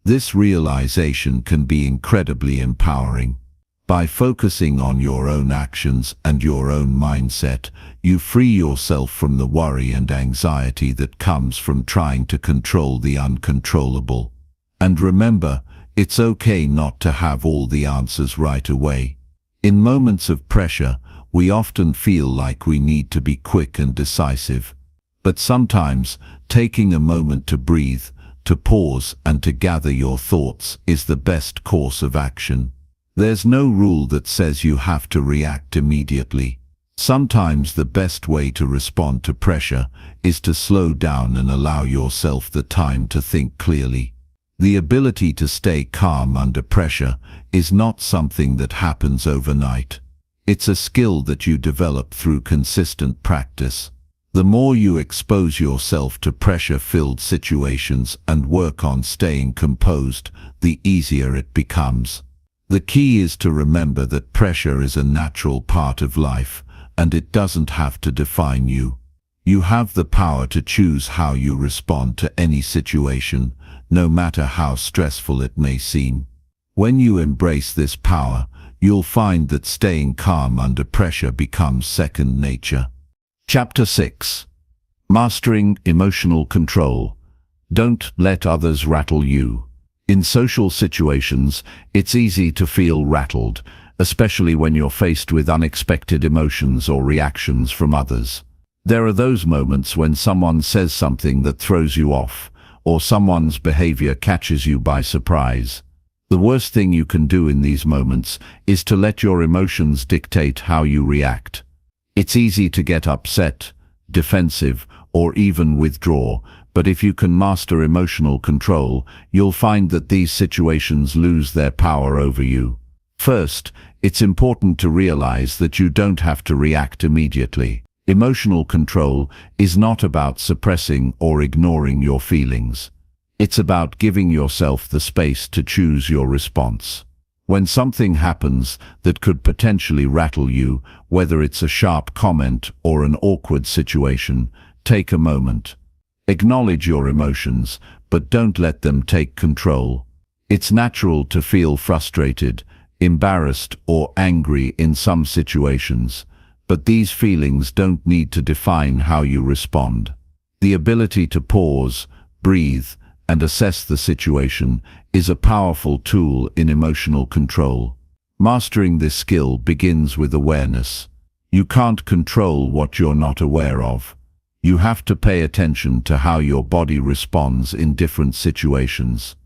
This realization can be incredibly empowering. By focusing on your own actions and your own mindset, you free yourself from the worry and anxiety that comes from trying to control the uncontrollable. And remember, It's okay not to have all the answers right away. In moments of pressure, we often feel like we need to be quick and decisive. But sometimes, taking a moment to breathe, to pause and to gather your thoughts is the best course of action. There's no rule that says you have to react immediately. Sometimes the best way to respond to pressure is to slow down and allow yourself the time to think clearly. The ability to stay calm under pressure is not something that happens overnight. It's a skill that you develop through consistent practice. The more you expose yourself to pressure-filled situations and work on staying composed, the easier it becomes. The key is to remember that pressure is a natural part of life, and it doesn't have to define you. You have the power to choose how you respond to any situation, no matter how stressful it may seem. When you embrace this power, you'll find that staying calm under pressure becomes second nature. Chapter 6. Mastering Emotional Control. Don't let others rattle you. In social situations, it's easy to feel rattled, especially when you're faced with unexpected emotions or reactions from others. There are those moments when someone says something that throws you off, or someone's behavior catches you by surprise. The worst thing you can do in these moments is to let your emotions dictate how you react. It's easy to get upset, defensive, or even withdraw, but if you can master emotional control, you'll find that these situations lose their power over you. First, it's important to realize that you don't have to react immediately. Emotional control is not about suppressing or ignoring your feelings. It's about giving yourself the space to choose your response. When something happens that could potentially rattle you, whether it's a sharp comment or an awkward situation, take a moment. Acknowledge your emotions, but don't let them take control. It's natural to feel frustrated, embarrassed, or angry in some situations. But these feelings don't need to define how you respond. The ability to pause, breathe, and assess the situation is a powerful tool in emotional control. Mastering this skill begins with awareness. You can't control what you're not aware of. You have to pay attention to how your body responds in different situations.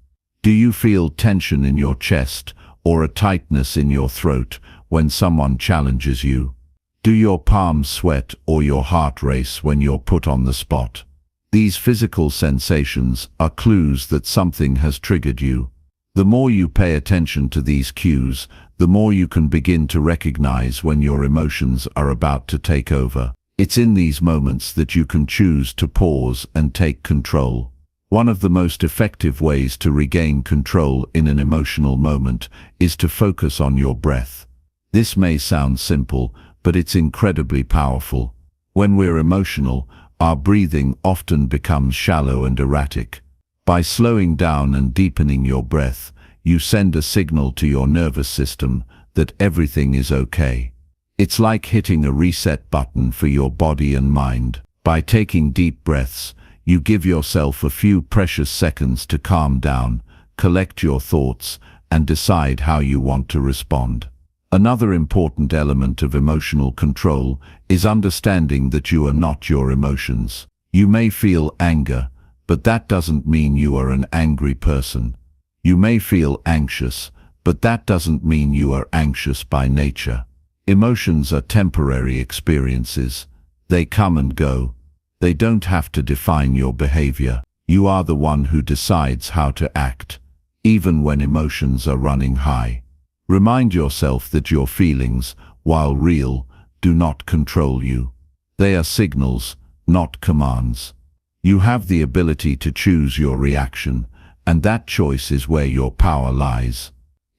Do you feel tension in your chest or a tightness in your throat when someone challenges you? Do your palms sweat or your heart race when you're put on the spot? These physical sensations are clues that something has triggered you. The more you pay attention to these cues, the more you can begin to recognize when your emotions are about to take over. It's in these moments that you can choose to pause and take control. One of the most effective ways to regain control in an emotional moment is to focus on your breath. This may sound simple, but it's incredibly powerful. When we're emotional, our breathing often becomes shallow and erratic. By slowing down and deepening your breath, you send a signal to your nervous system that everything is okay. It's like hitting a reset button for your body and mind. By taking deep breaths, you give yourself a few precious seconds to calm down, collect your thoughts, and decide how you want to respond. Another important element of emotional control is understanding that you are not your emotions. You may feel anger, but that doesn't mean you are an angry person. You may feel anxious, but that doesn't mean you are anxious by nature. Emotions are temporary experiences. They come and go. They don't have to define your behavior. You are the one who decides how to act, even when emotions are running high. Remind yourself that your feelings, while real, do not control you. They are signals, not commands. You have the ability to choose your reaction, and that choice is where your power lies.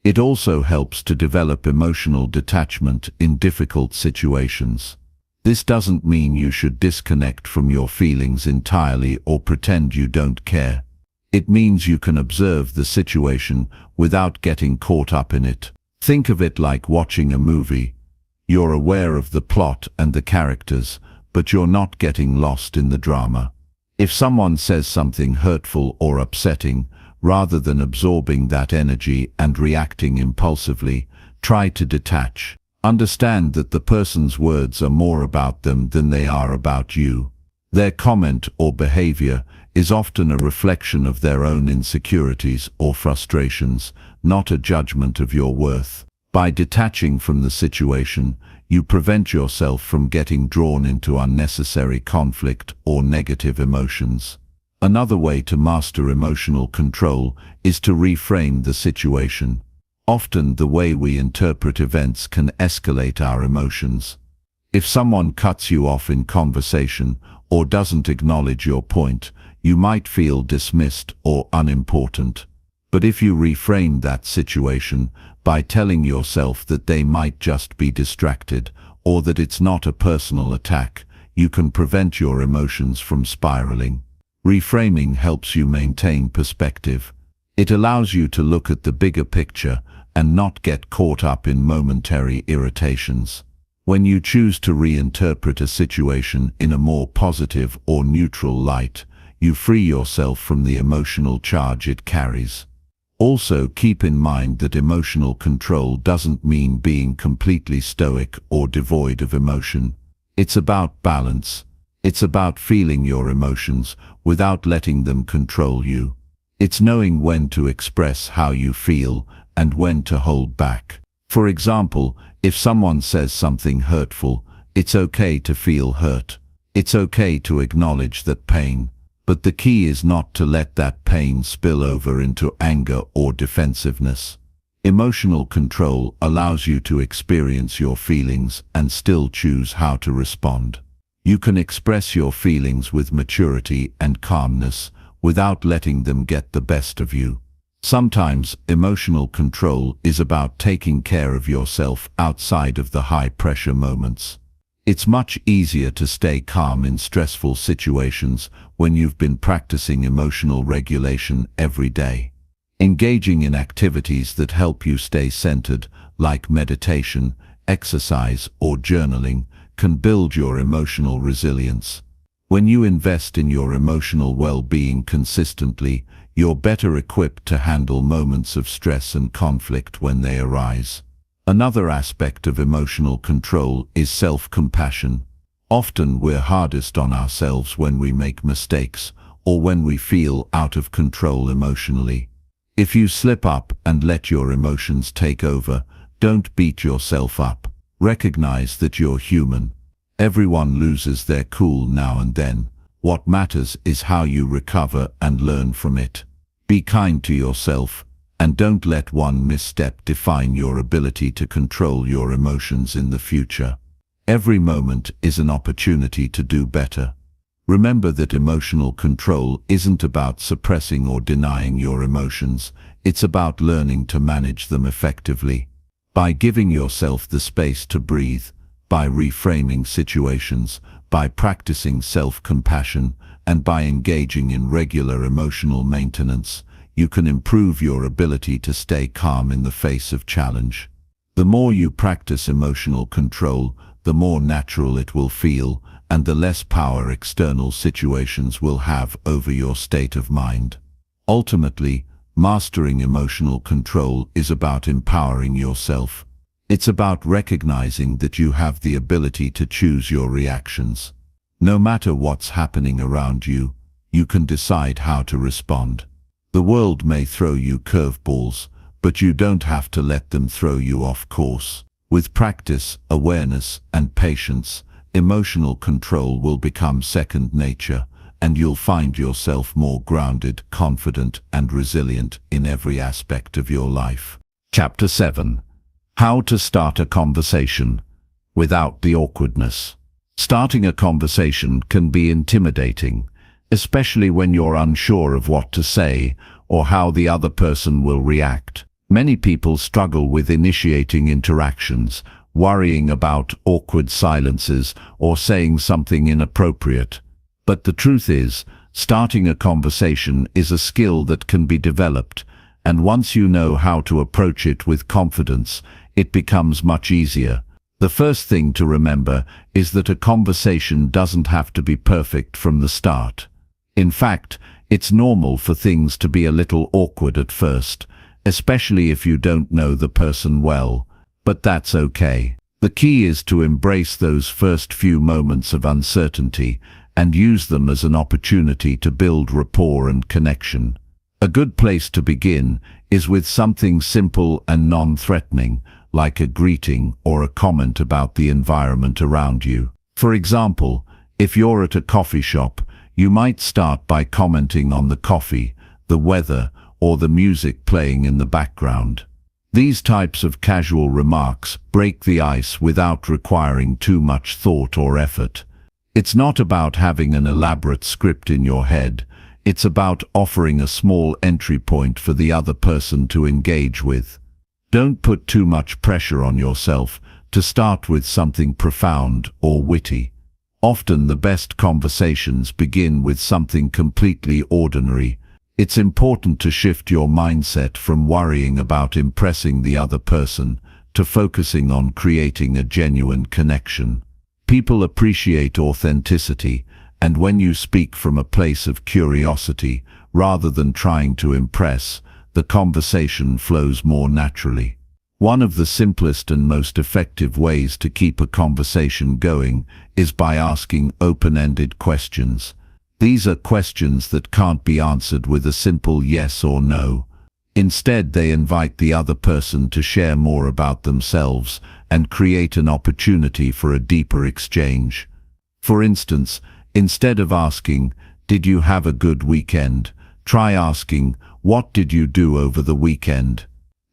It also helps to develop emotional detachment in difficult situations. This doesn't mean you should disconnect from your feelings entirely or pretend you don't care. It means you can observe the situation without getting caught up in it. Think of it like watching a movie. You're aware of the plot and the characters, but you're not getting lost in the drama. If someone says something hurtful or upsetting, Rather than absorbing that energy and reacting impulsively, try to detach. Understand that the person's words are more about them than they are about you. Their comment or behavior is often a reflection of their own insecurities or frustrations, not a judgment of your worth. By detaching from the situation, you prevent yourself from getting drawn into unnecessary conflict or negative emotions. Another way to master emotional control is to reframe the situation. Often the way we interpret events can escalate our emotions. If someone cuts you off in conversation or doesn't acknowledge your point, you might feel dismissed or unimportant. But if you reframe that situation by telling yourself that they might just be distracted or that it's not a personal attack, you can prevent your emotions from spiraling. Reframing helps you maintain perspective. It allows you to look at the bigger picture and not get caught up in momentary irritations. When you choose to reinterpret a situation in a more positive or neutral light, you free yourself from the emotional charge it carries. Also, keep in mind that emotional control doesn't mean being completely stoic or devoid of emotion. It's about balance. It's about feeling your emotions without letting them control you. It's knowing when to express how you feel and when to hold back. For example, if someone says something hurtful, it's okay to feel hurt. It's okay to acknowledge that pain. But the key is not to let that pain spill over into anger or defensiveness. Emotional control allows you to experience your feelings and still choose how to respond. You can express your feelings with maturity and calmness without letting them get the best of you. Sometimes emotional control is about taking care of yourself outside of the high-pressure moments. It's much easier to stay calm in stressful situations when you've been practicing emotional regulation every day. Engaging in activities that help you stay centered, like meditation, exercise, or journaling, can build your emotional resilience. When you invest in your emotional well-being consistently, you're better equipped to handle moments of stress and conflict when they arise. Another aspect of emotional control is self-compassion. Often we're hardest on ourselves when we make mistakes or when we feel out of control emotionally. If you slip up and let your emotions take over, don't beat yourself up. Recognize that you're human. Everyone loses their cool now and then. What matters is how you recover and learn from it. Be kind to yourself, and don't let one misstep define your ability to control your emotions in the future. Every moment is an opportunity to do better. Remember that emotional control isn't about suppressing or denying your emotions. It's about learning to manage them effectively. By giving yourself the space to breathe, by reframing situations, by practicing self-compassion, and by engaging in regular emotional maintenance, you can improve your ability to stay calm in the face of challenge. The more you practice emotional control, the more natural it will feel, and the less power external situations will have over your state of mind. Ultimately, mastering emotional control is about empowering yourself. It's about recognizing that you have the ability to choose your reactions. No matter what's happening around you, you can decide how to respond. The world may throw you curveballs, but you don't have to let them throw you off course. With practice, awareness, and patience, emotional control will become second nature, and you'll find yourself more grounded, confident, and resilient in every aspect of your life. Chapter 7. How to start a conversation without the awkwardness. Starting a conversation can be intimidating, especially when you're unsure of what to say or how the other person will react. Many people struggle with initiating interactions, worrying about awkward silences or saying something inappropriate. But the truth is, starting a conversation is a skill that can be developed, and once you know how to approach it with confidence, it becomes much easier. The first thing to remember is that a conversation doesn't have to be perfect from the start. In fact, It's normal for things to be a little awkward at first, especially if you don't know the person well, but that's okay. The key is to embrace those first few moments of uncertainty and use them as an opportunity to build rapport and connection. A good place to begin is with something simple and non-threatening, like a greeting or a comment about the environment around you. For example, if you're at a coffee shop, you might start by commenting on the coffee, the weather, or the music playing in the background. These types of casual remarks break the ice without requiring too much thought or effort. It's not about having an elaborate script in your head. It's about offering a small entry point for the other person to engage with. Don't put too much pressure on yourself to start with something profound or witty. Often the best conversations begin with something completely ordinary. It's important to shift your mindset from worrying about impressing the other person to focusing on creating a genuine connection. People appreciate authenticity, and when you speak from a place of curiosity rather than trying to impress, the conversation flows more naturally. One of the simplest and most effective ways to keep a conversation going is by asking open-ended questions. These are questions that can't be answered with a simple yes or no. Instead, they invite the other person to share more about themselves and create an opportunity for a deeper exchange. For instance, instead of asking, "Did you have a good weekend?" try asking, "What did you do over the weekend?"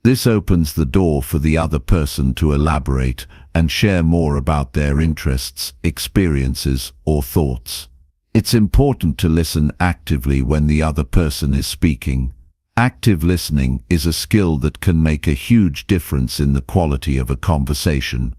This opens the door for the other person to elaborate and share more about their interests, experiences, or thoughts. It's important to listen actively when the other person is speaking. Active listening is a skill that can make a huge difference in the quality of a conversation.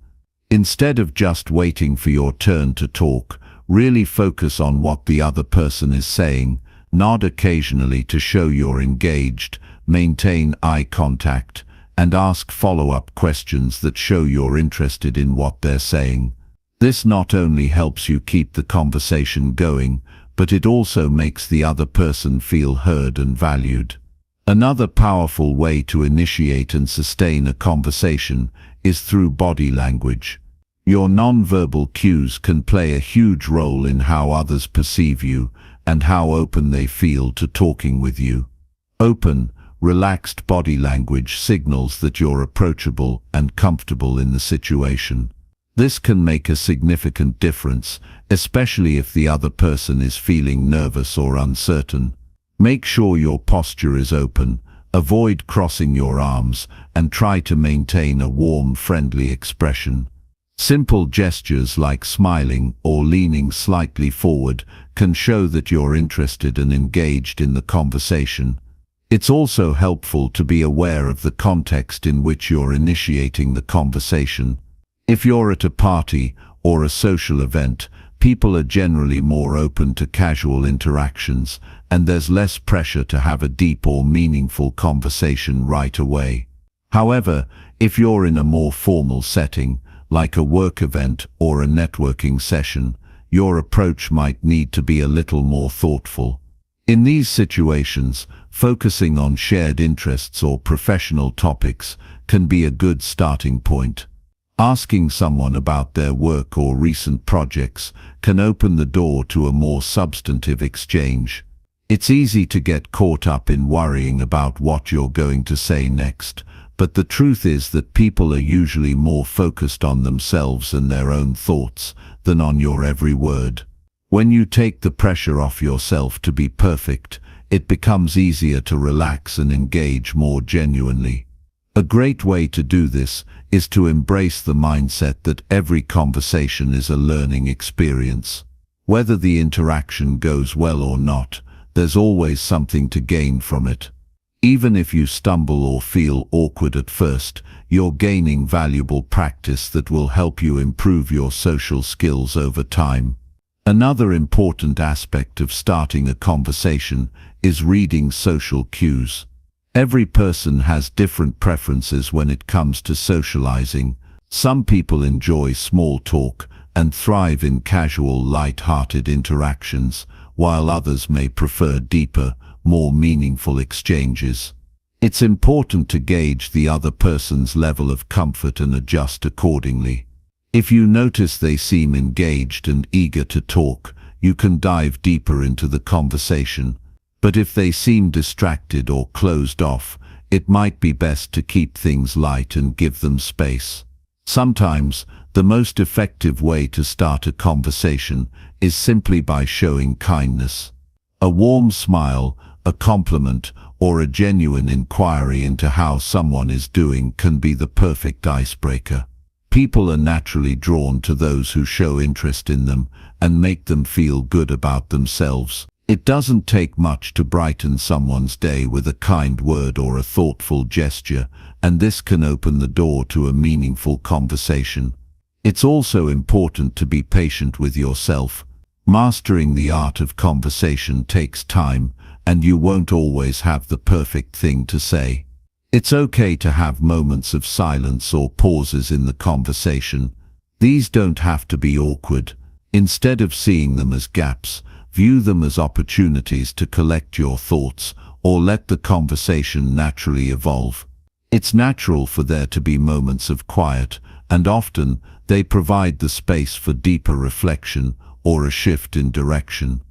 Instead of just waiting for your turn to talk, really focus on what the other person is saying, nod occasionally to show you're engaged, maintain eye contact, and ask follow-up questions that show you're interested in what they're saying. This not only helps you keep the conversation going, but it also makes the other person feel heard and valued. Another powerful way to initiate and sustain a conversation is through body language. Your nonverbal cues can play a huge role in how others perceive you and how open they feel to talking with you. Open, relaxed body language signals that you're approachable and comfortable in the situation. This can make a significant difference, especially if the other person is feeling nervous or uncertain. Make sure your posture is open, avoid crossing your arms, and try to maintain a warm, friendly expression. Simple gestures like smiling or leaning slightly forward can show that you're interested and engaged in the conversation. It's also helpful to be aware of the context in which you're initiating the conversation. If you're at a party or a social event, people are generally more open to casual interactions, and there's less pressure to have a deep or meaningful conversation right away. However, if you're in a more formal setting, like a work event or a networking session, your approach might need to be a little more thoughtful. In these situations, focusing on shared interests or professional topics can be a good starting point. Asking someone about their work or recent projects can open the door to a more substantive exchange. It's easy to get caught up in worrying about what you're going to say next, but the truth is that people are usually more focused on themselves and their own thoughts than on your every word. When you take the pressure off yourself to be perfect, it becomes easier to relax and engage more genuinely. A great way to do this is to embrace the mindset that every conversation is a learning experience. Whether the interaction goes well or not, there's always something to gain from it. Even if you stumble or feel awkward at first, you're gaining valuable practice that will help you improve your social skills over time. Another important aspect of starting a conversation is reading social cues. Every person has different preferences when it comes to socializing. Some people enjoy small talk and thrive in casual, light-hearted interactions, while others may prefer deeper, more meaningful exchanges. It's important to gauge the other person's level of comfort and adjust accordingly. If you notice they seem engaged and eager to talk, you can dive deeper into the conversation. But if they seem distracted or closed off, it might be best to keep things light and give them space. Sometimes, the most effective way to start a conversation is simply by showing kindness. A warm smile, a compliment, or a genuine inquiry into how someone is doing can be the perfect icebreaker. People are naturally drawn to those who show interest in them and make them feel good about themselves. It doesn't take much to brighten someone's day with a kind word or a thoughtful gesture, and this can open the door to a meaningful conversation. It's also important to be patient with yourself. Mastering the art of conversation takes time, and you won't always have the perfect thing to say. It's okay to have moments of silence or pauses in the conversation. These don't have to be awkward. Instead of seeing them as gaps, view them as opportunities to collect your thoughts or let the conversation naturally evolve. It's natural for there to be moments of quiet, and often they provide the space for deeper reflection or a shift in direction.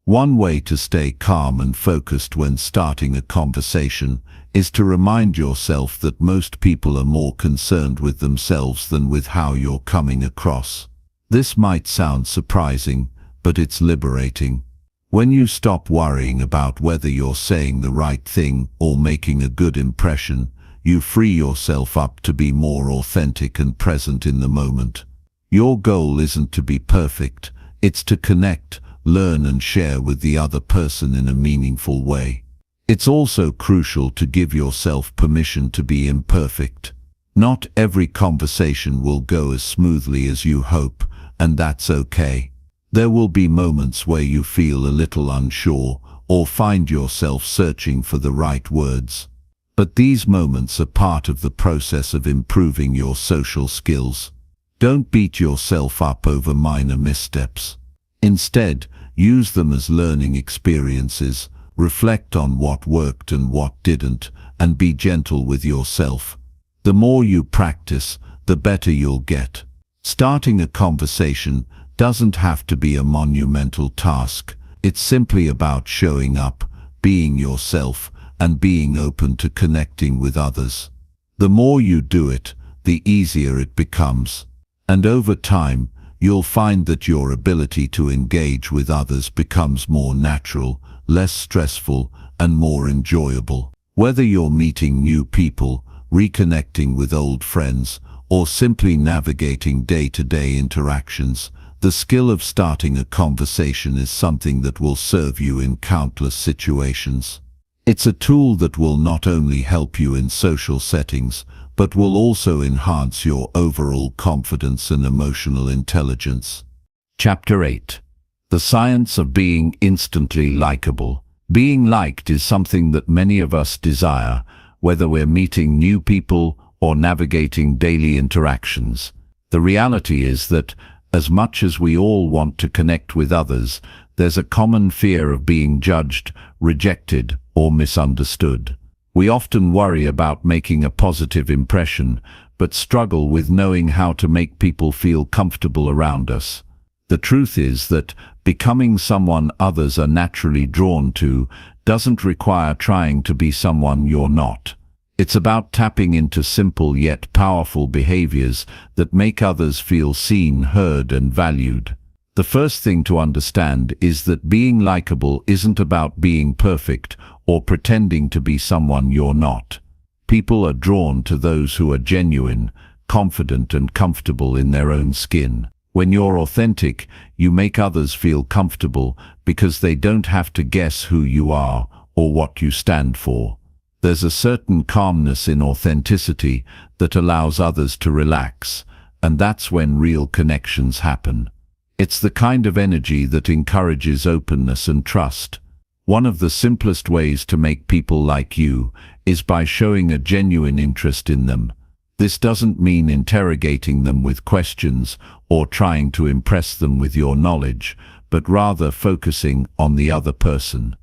One way to stay calm and focused when starting a conversation is to remind yourself that most people are more concerned with themselves than with how you're coming across. This might sound surprising, but it's liberating. When you stop worrying about whether you're saying the right thing or making a good impression, you free yourself up to be more authentic and present in the moment. Your goal isn't to be perfect, it's to connect, learn and share with the other person in a meaningful way. It's also crucial to give yourself permission to be imperfect. Not every conversation will go as smoothly as you hope, and that's okay. There will be moments where you feel a little unsure or find yourself searching for the right words. But these moments are part of the process of improving your social skills. Don't beat yourself up over minor missteps. Instead, use them as learning experiences. Reflect on what worked and what didn't, and be gentle with yourself. The more you practice, the better you'll get. Starting a conversation doesn't have to be a monumental task. It's simply about showing up, being yourself, and being open to connecting with others. The more you do it, the easier it becomes. And over time, you'll find that your ability to engage with others becomes more natural, less stressful, and more enjoyable. Whether you're meeting new people, reconnecting with old friends, or simply navigating day-to-day interactions, the skill of starting a conversation is something that will serve you in countless situations. It's a tool that will not only help you in social settings, but will also enhance your overall confidence and emotional intelligence. Chapter 8. The Science of Being Instantly Likeable. Being liked is something that many of us desire, whether we're meeting new people or navigating daily interactions. The reality is that, as much as we all want to connect with others, there's a common fear of being judged, rejected, or misunderstood. We often worry about making a positive impression, but struggle with knowing how to make people feel comfortable around us. The truth is that becoming someone others are naturally drawn to doesn't require trying to be someone you're not. It's about tapping into simple yet powerful behaviors that make others feel seen, heard, and valued. The first thing to understand is that being likable isn't about being perfect or pretending to be someone you're not. People are drawn to those who are genuine, confident, and comfortable in their own skin. When you're authentic, you make others feel comfortable because they don't have to guess who you are or what you stand for. There's a certain calmness in authenticity that allows others to relax, and that's when real connections happen. It's the kind of energy that encourages openness and trust. One of the simplest ways to make people like you is by showing a genuine interest in them. This doesn't mean interrogating them with questions or trying to impress them with your knowledge, but rather focusing on the other person.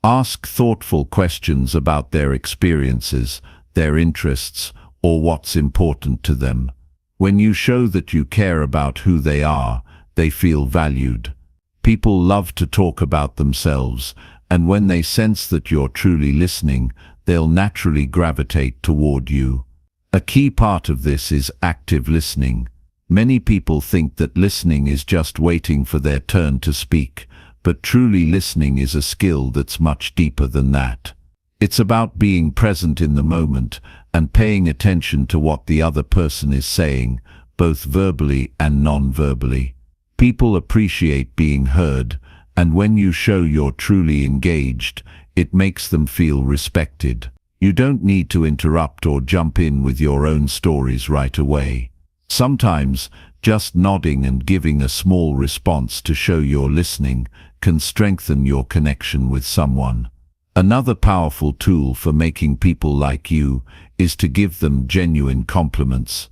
Ask thoughtful questions about their experiences, their interests, or what's important to them. When you show that you care about who they are, they feel valued. People love to talk about themselves, and when they sense that you're truly listening, they'll naturally gravitate toward you. A key part of this is active listening. Many people think that listening is just waiting for their turn to speak, but truly listening is a skill that's much deeper than that. It's about being present in the moment and paying attention to what the other person is saying, both verbally and non-verbally. People appreciate being heard, and when you show you're truly engaged, it makes them feel respected. You don't need to interrupt or jump in with your own stories right away. Sometimes, just nodding and giving a small response to show you're listening can strengthen your connection with someone. Another powerful tool for making people like you is to give them genuine compliments.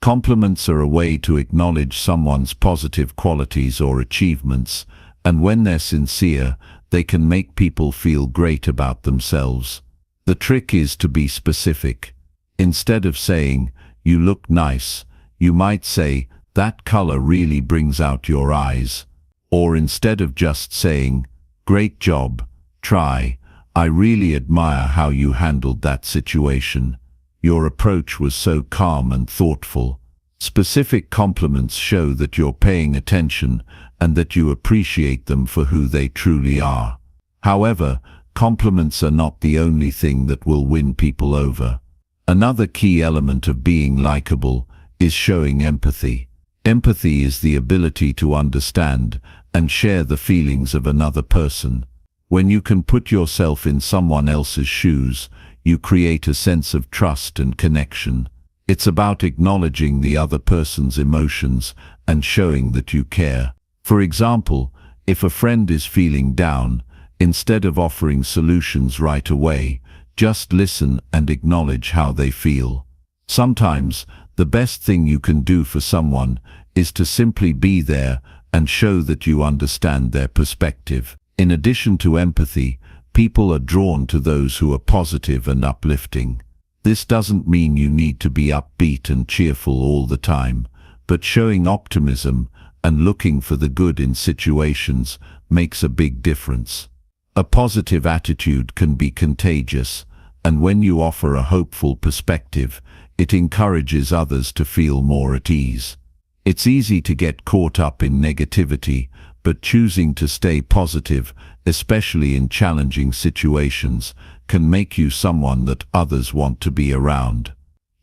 Compliments are a way to acknowledge someone's positive qualities or achievements, and when they're sincere, they can make people feel great about themselves. The trick is to be specific. Instead of saying, "You look nice," you might say, "That color really brings out your eyes." Or instead of just saying, "Great job, try, I really admire how you handled that situation. Your approach was so calm and thoughtful." Specific compliments show that you're paying attention and that you appreciate them for who they truly are. However, compliments are not the only thing that will win people over. Another key element of being likable is showing empathy. Empathy is the ability to understand and share the feelings of another person. When you can put yourself in someone else's shoes, you create a sense of trust and connection. It's about acknowledging the other person's emotions and showing that you care. For example, if a friend is feeling down, instead of offering solutions right away, just listen and acknowledge how they feel. Sometimes, the best thing you can do for someone is to simply be there and show that you understand their perspective. In addition to empathy, people are drawn to those who are positive and uplifting. This doesn't mean you need to be upbeat and cheerful all the time, but showing optimism and looking for the good in situations makes a big difference. A positive attitude can be contagious, and when you offer a hopeful perspective, it encourages others to feel more at ease. It's easy to get caught up in negativity, but choosing to stay positive, especially in challenging situations, can make you someone that others want to be around.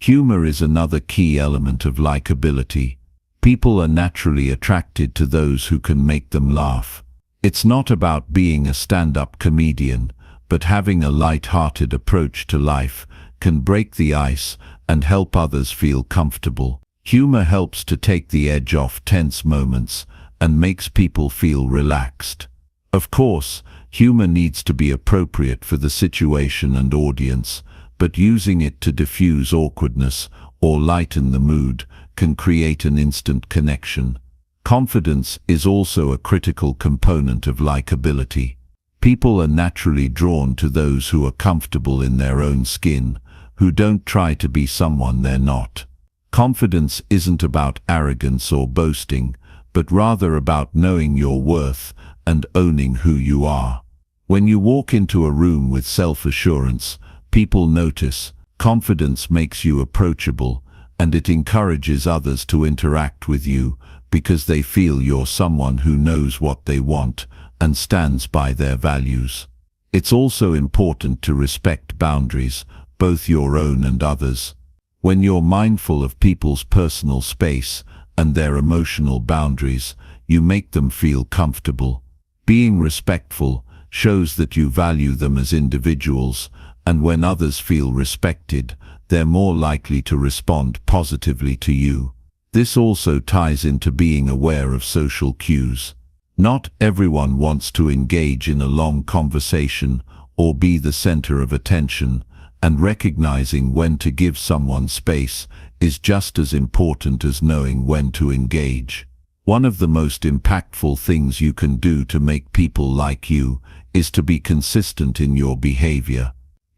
Humor is another key element of likability. People are naturally attracted to those who can make them laugh. It's not about being a stand-up comedian, but having a light-hearted approach to life can break the ice and help others feel comfortable. Humor helps to take the edge off tense moments and makes people feel relaxed. Of course, humor needs to be appropriate for the situation and audience, but using it to diffuse awkwardness or lighten the mood can create an instant connection. Confidence is also a critical component of likability. People are naturally drawn to those who are comfortable in their own skin, who don't try to be someone they're not. Confidence isn't about arrogance or boasting, but rather about knowing your worth and owning who you are. When you walk into a room with self-assurance, people notice. Confidence makes you approachable, and it encourages others to interact with you because they feel you're someone who knows what they want and stands by their values. It's also important to respect boundaries, both your own and others. When you're mindful of people's personal space and their emotional boundaries, you make them feel comfortable. Being respectful shows that you value them as individuals, and when others feel respected, they're more likely to respond positively to you. This also ties into being aware of social cues. Not everyone wants to engage in a long conversation or be the center of attention, and recognizing when to give someone space is just as important as knowing when to engage. One of the most impactful things you can do to make people like you is to be consistent in your behavior.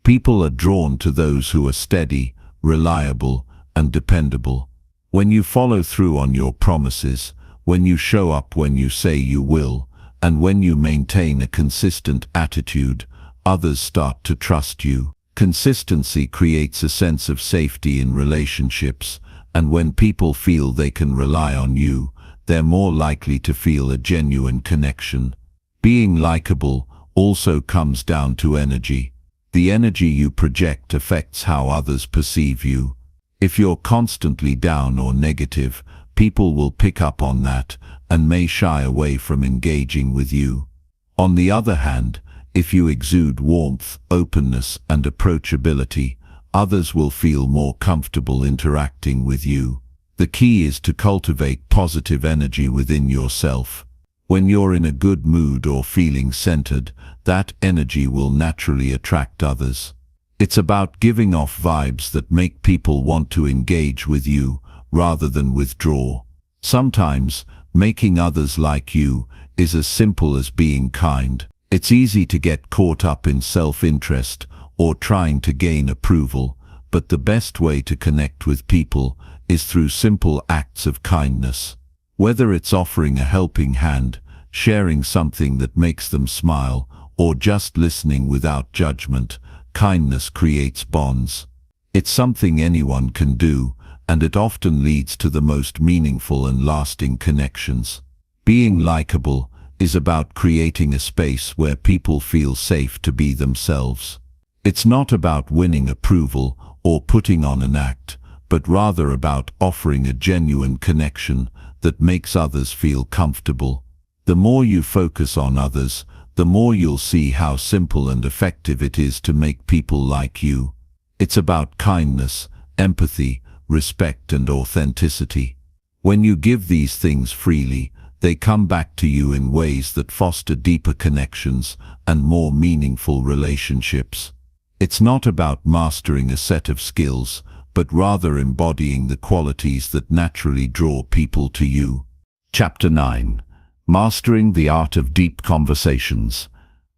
People are drawn to those who are steady, reliable, and dependable. When you follow through on your promises, when you show up when you say you will, and when you maintain a consistent attitude, others start to trust you. Consistency creates a sense of safety in relationships, and when people feel they can rely on you, they're more likely to feel a genuine connection. Being likable also comes down to energy. The energy you project affects how others perceive you. If you're constantly down or negative, people will pick up on that and may shy away from engaging with you. On the other hand, if you exude warmth, openness, and approachability, others will feel more comfortable interacting with you. The key is to cultivate positive energy within yourself. When you're in a good mood or feeling centered, that energy will naturally attract others. It's about giving off vibes that make people want to engage with you rather than withdraw. Sometimes, making others like you is as simple as being kind. It's easy to get caught up in self-interest or trying to gain approval, but the best way to connect with people is through simple acts of kindness. Whether it's offering a helping hand, sharing something that makes them smile, or just listening without judgment, kindness creates bonds. It's something anyone can do, and it often leads to the most meaningful and lasting connections. Being likable is about creating a space where people feel safe to be themselves. It's not about winning approval or putting on an act, but rather about offering a genuine connection that makes others feel comfortable. The more you focus on others, the more you'll see how simple and effective it is to make people like you. It's about kindness, empathy, respect, and authenticity. When you give these things freely, they come back to you in ways that foster deeper connections and more meaningful relationships. It's not about mastering a set of skills, but rather embodying the qualities that naturally draw people to you. Chapter 9. Mastering the Art of Deep Conversations.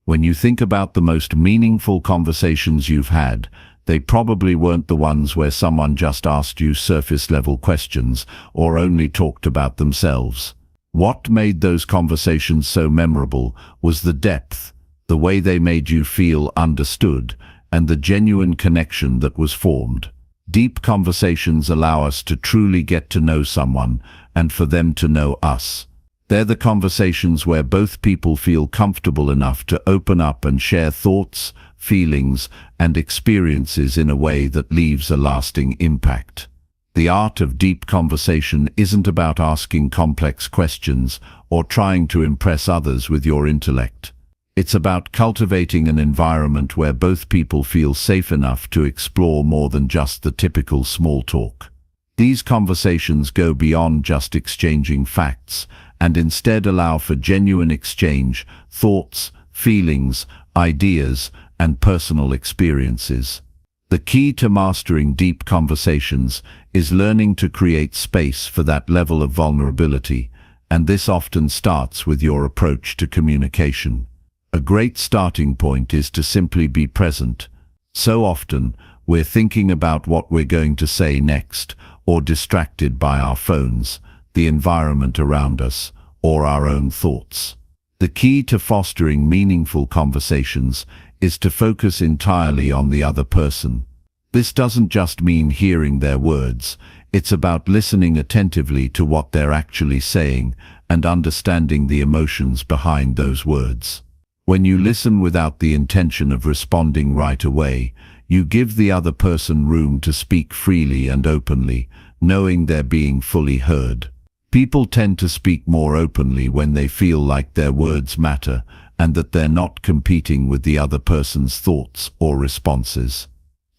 When you think about the most meaningful conversations you've had, they probably weren't the ones where someone just asked you surface-level questions or only talked about themselves. What made those conversations so memorable was the depth, the way they made you feel understood, and the genuine connection that was formed. Deep conversations allow us to truly get to know someone and for them to know us. They're the conversations where both people feel comfortable enough to open up and share thoughts, feelings, and experiences in a way that leaves a lasting impact. The art of deep conversation isn't about asking complex questions or trying to impress others with your intellect. It's about cultivating an environment where both people feel safe enough to explore more than just the typical small talk. These conversations go beyond just exchanging facts and instead allow for genuine exchange, thoughts, feelings, ideas, and personal experiences. The key to mastering deep conversations is learning to create space for that level of vulnerability, and this often starts with your approach to communication. A great starting point is to simply be present. So often, we're thinking about what we're going to say next, or distracted by our phones, the environment around us, or our own thoughts. The key to fostering meaningful conversations is to focus entirely on the other person. This doesn't just mean hearing their words, it's about listening attentively to what they're actually saying and understanding the emotions behind those words. When you listen without the intention of responding right away, you give the other person room to speak freely and openly, knowing they're being fully heard. People tend to speak more openly when they feel like their words matter and that they're not competing with the other person's thoughts or responses.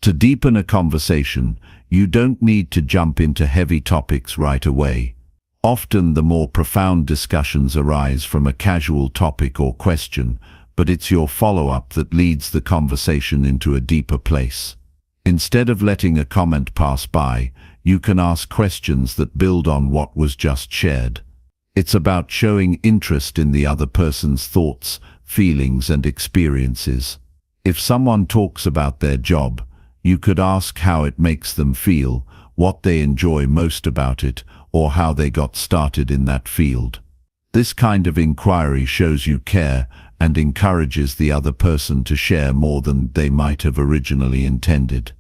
To deepen a conversation, you don't need to jump into heavy topics right away. Often the more profound discussions arise from a casual topic or question, but it's your follow-up that leads the conversation into a deeper place. Instead of letting a comment pass by, you can ask questions that build on what was just shared. It's about showing interest in the other person's thoughts, feelings, and experiences. If someone talks about their job, you could ask how it makes them feel, what they enjoy most about it, or how they got started in that field. This kind of inquiry shows you care and encourages the other person to share more than they might have originally intended.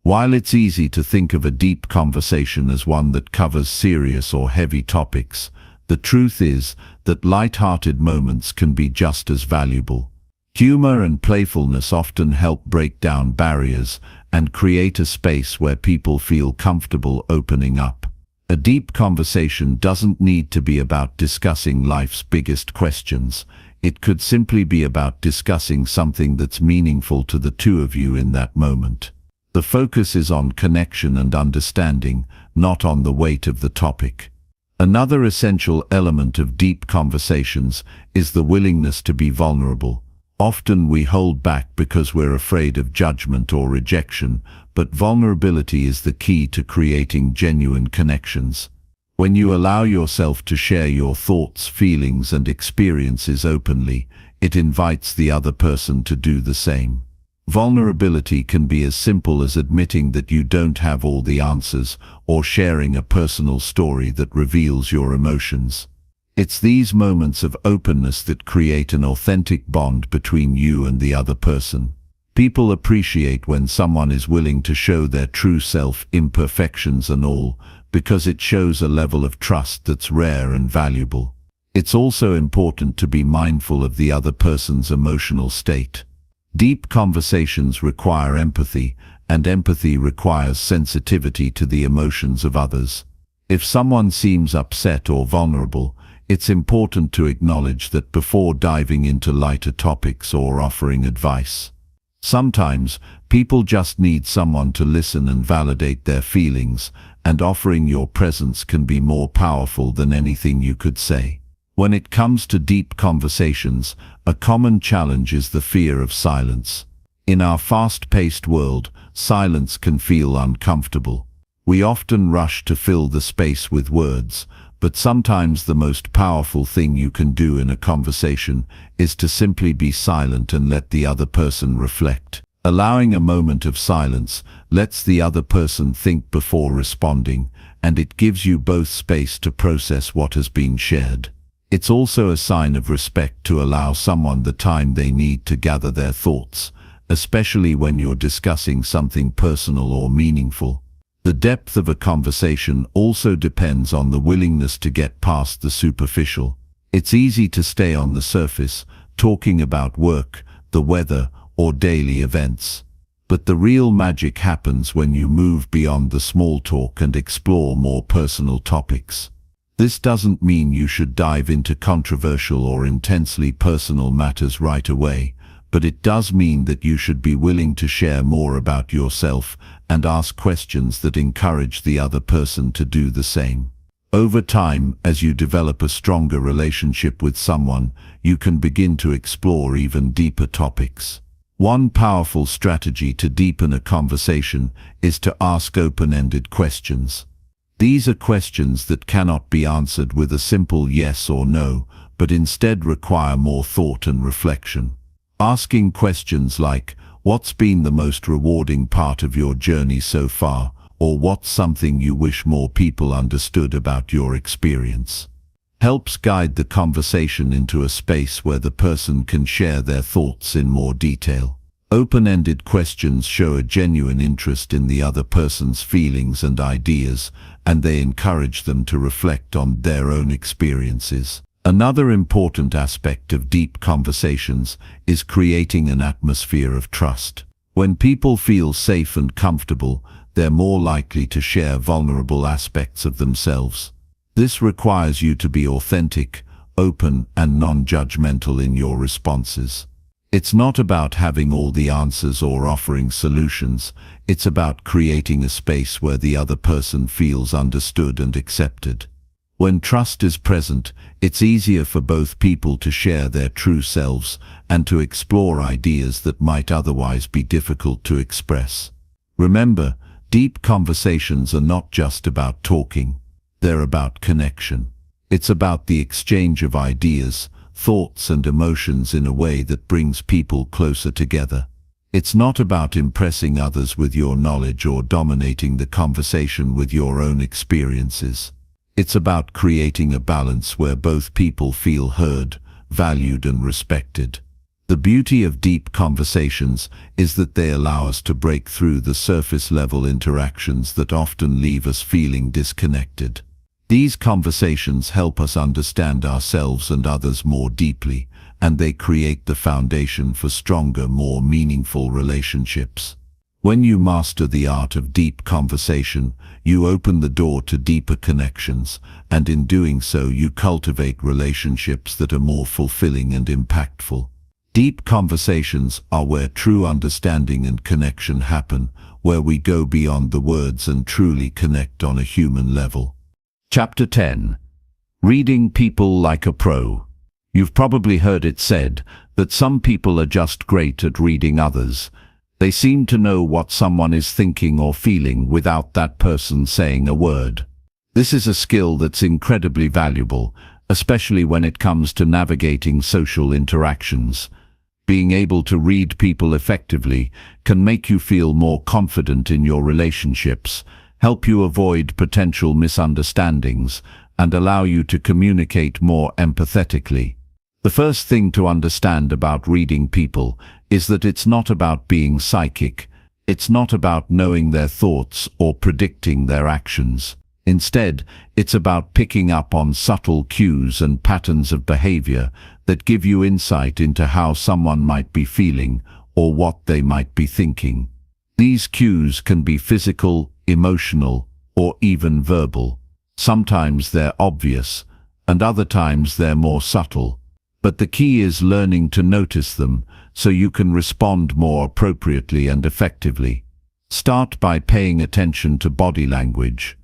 While it's easy to think of a deep conversation as one that covers serious or heavy topics, the truth is that light-hearted moments can be just as valuable. Humor and playfulness often help break down barriers and create a space where people feel comfortable opening up. A deep conversation doesn't need to be about discussing life's biggest questions. It could simply be about discussing something that's meaningful to the two of you in that moment. The focus is on connection and understanding, not on the weight of the topic. Another essential element of deep conversations is the willingness to be vulnerable. Often we hold back because we're afraid of judgment or rejection, but vulnerability is the key to creating genuine connections. When you allow yourself to share your thoughts, feelings, and experiences openly, it invites the other person to do the same. Vulnerability can be as simple as admitting that you don't have all the answers, or sharing a personal story that reveals your emotions. It's these moments of openness that create an authentic bond between you and the other person. People appreciate when someone is willing to show their true self, imperfections and all, because it shows a level of trust that's rare and valuable. It's also important to be mindful of the other person's emotional state. Deep conversations require empathy, and empathy requires sensitivity to the emotions of others. If someone seems upset or vulnerable, it's important to acknowledge that before diving into lighter topics or offering advice. Sometimes, people just need someone to listen and validate their feelings, and offering your presence can be more powerful than anything you could say. When it comes to deep conversations, a common challenge is the fear of silence. In our fast-paced world, silence can feel uncomfortable. We often rush to fill the space with words, but sometimes the most powerful thing you can do in a conversation is to simply be silent and let the other person reflect. Allowing a moment of silence lets the other person think before responding, and it gives you both space to process what has been shared. It's also a sign of respect to allow someone the time they need to gather their thoughts, especially when you're discussing something personal or meaningful. The depth of a conversation also depends on the willingness to get past the superficial. It's easy to stay on the surface, talking about work, the weather, or daily events. But the real magic happens when you move beyond the small talk and explore more personal topics. This doesn't mean you should dive into controversial or intensely personal matters right away, but it does mean that you should be willing to share more about yourself and ask questions that encourage the other person to do the same. Over time, as you develop a stronger relationship with someone, you can begin to explore even deeper topics. One powerful strategy to deepen a conversation is to ask open-ended questions. These are questions that cannot be answered with a simple yes or no, but instead require more thought and reflection. Asking questions like, "What's been the most rewarding part of your journey so far?" or "What's something you wish more people understood about your experience?" helps guide the conversation into a space where the person can share their thoughts in more detail. Open-ended questions show a genuine interest in the other person's feelings and ideas, and they encourage them to reflect on their own experiences. Another important aspect of deep conversations is creating an atmosphere of trust. When people feel safe and comfortable, they're more likely to share vulnerable aspects of themselves. This requires you to be authentic, open, and non-judgmental in your responses. It's not about having all the answers or offering solutions. It's about creating a space where the other person feels understood and accepted. When trust is present, it's easier for both people to share their true selves and to explore ideas that might otherwise be difficult to express. Remember, deep conversations are not just about talking. They're about connection. It's about the exchange of ideas, thoughts and emotions in a way that brings people closer together. It's not about impressing others with your knowledge or dominating the conversation with your own experiences. It's about creating a balance where both people feel heard, valued and respected. The beauty of deep conversations is that they allow us to break through the surface-level interactions that often leave us feeling disconnected. These conversations help us understand ourselves and others more deeply, and they create the foundation for stronger, more meaningful relationships. When you master the art of deep conversation, you open the door to deeper connections, and in doing so you cultivate relationships that are more fulfilling and impactful. Deep conversations are where true understanding and connection happen, where we go beyond the words and truly connect on a human level. Chapter 10. Reading people like a pro. You've probably heard it said that some people are just great at reading others. They seem to know what someone is thinking or feeling without that person saying a word. This is a skill that's incredibly valuable, especially when it comes to navigating social interactions. Being able to read people effectively can make you feel more confident in your relationships, help you avoid potential misunderstandings, and allow you to communicate more empathetically. The first thing to understand about reading people is that it's not about being psychic. It's not about knowing their thoughts or predicting their actions. Instead, it's about picking up on subtle cues and patterns of behavior that give you insight into how someone might be feeling or what they might be thinking. These cues can be physical, emotional, or even verbal. Sometimes they're obvious, and other times they're more subtle. But the key is learning to notice them so you can respond more appropriately and effectively. Start by paying attention to body language.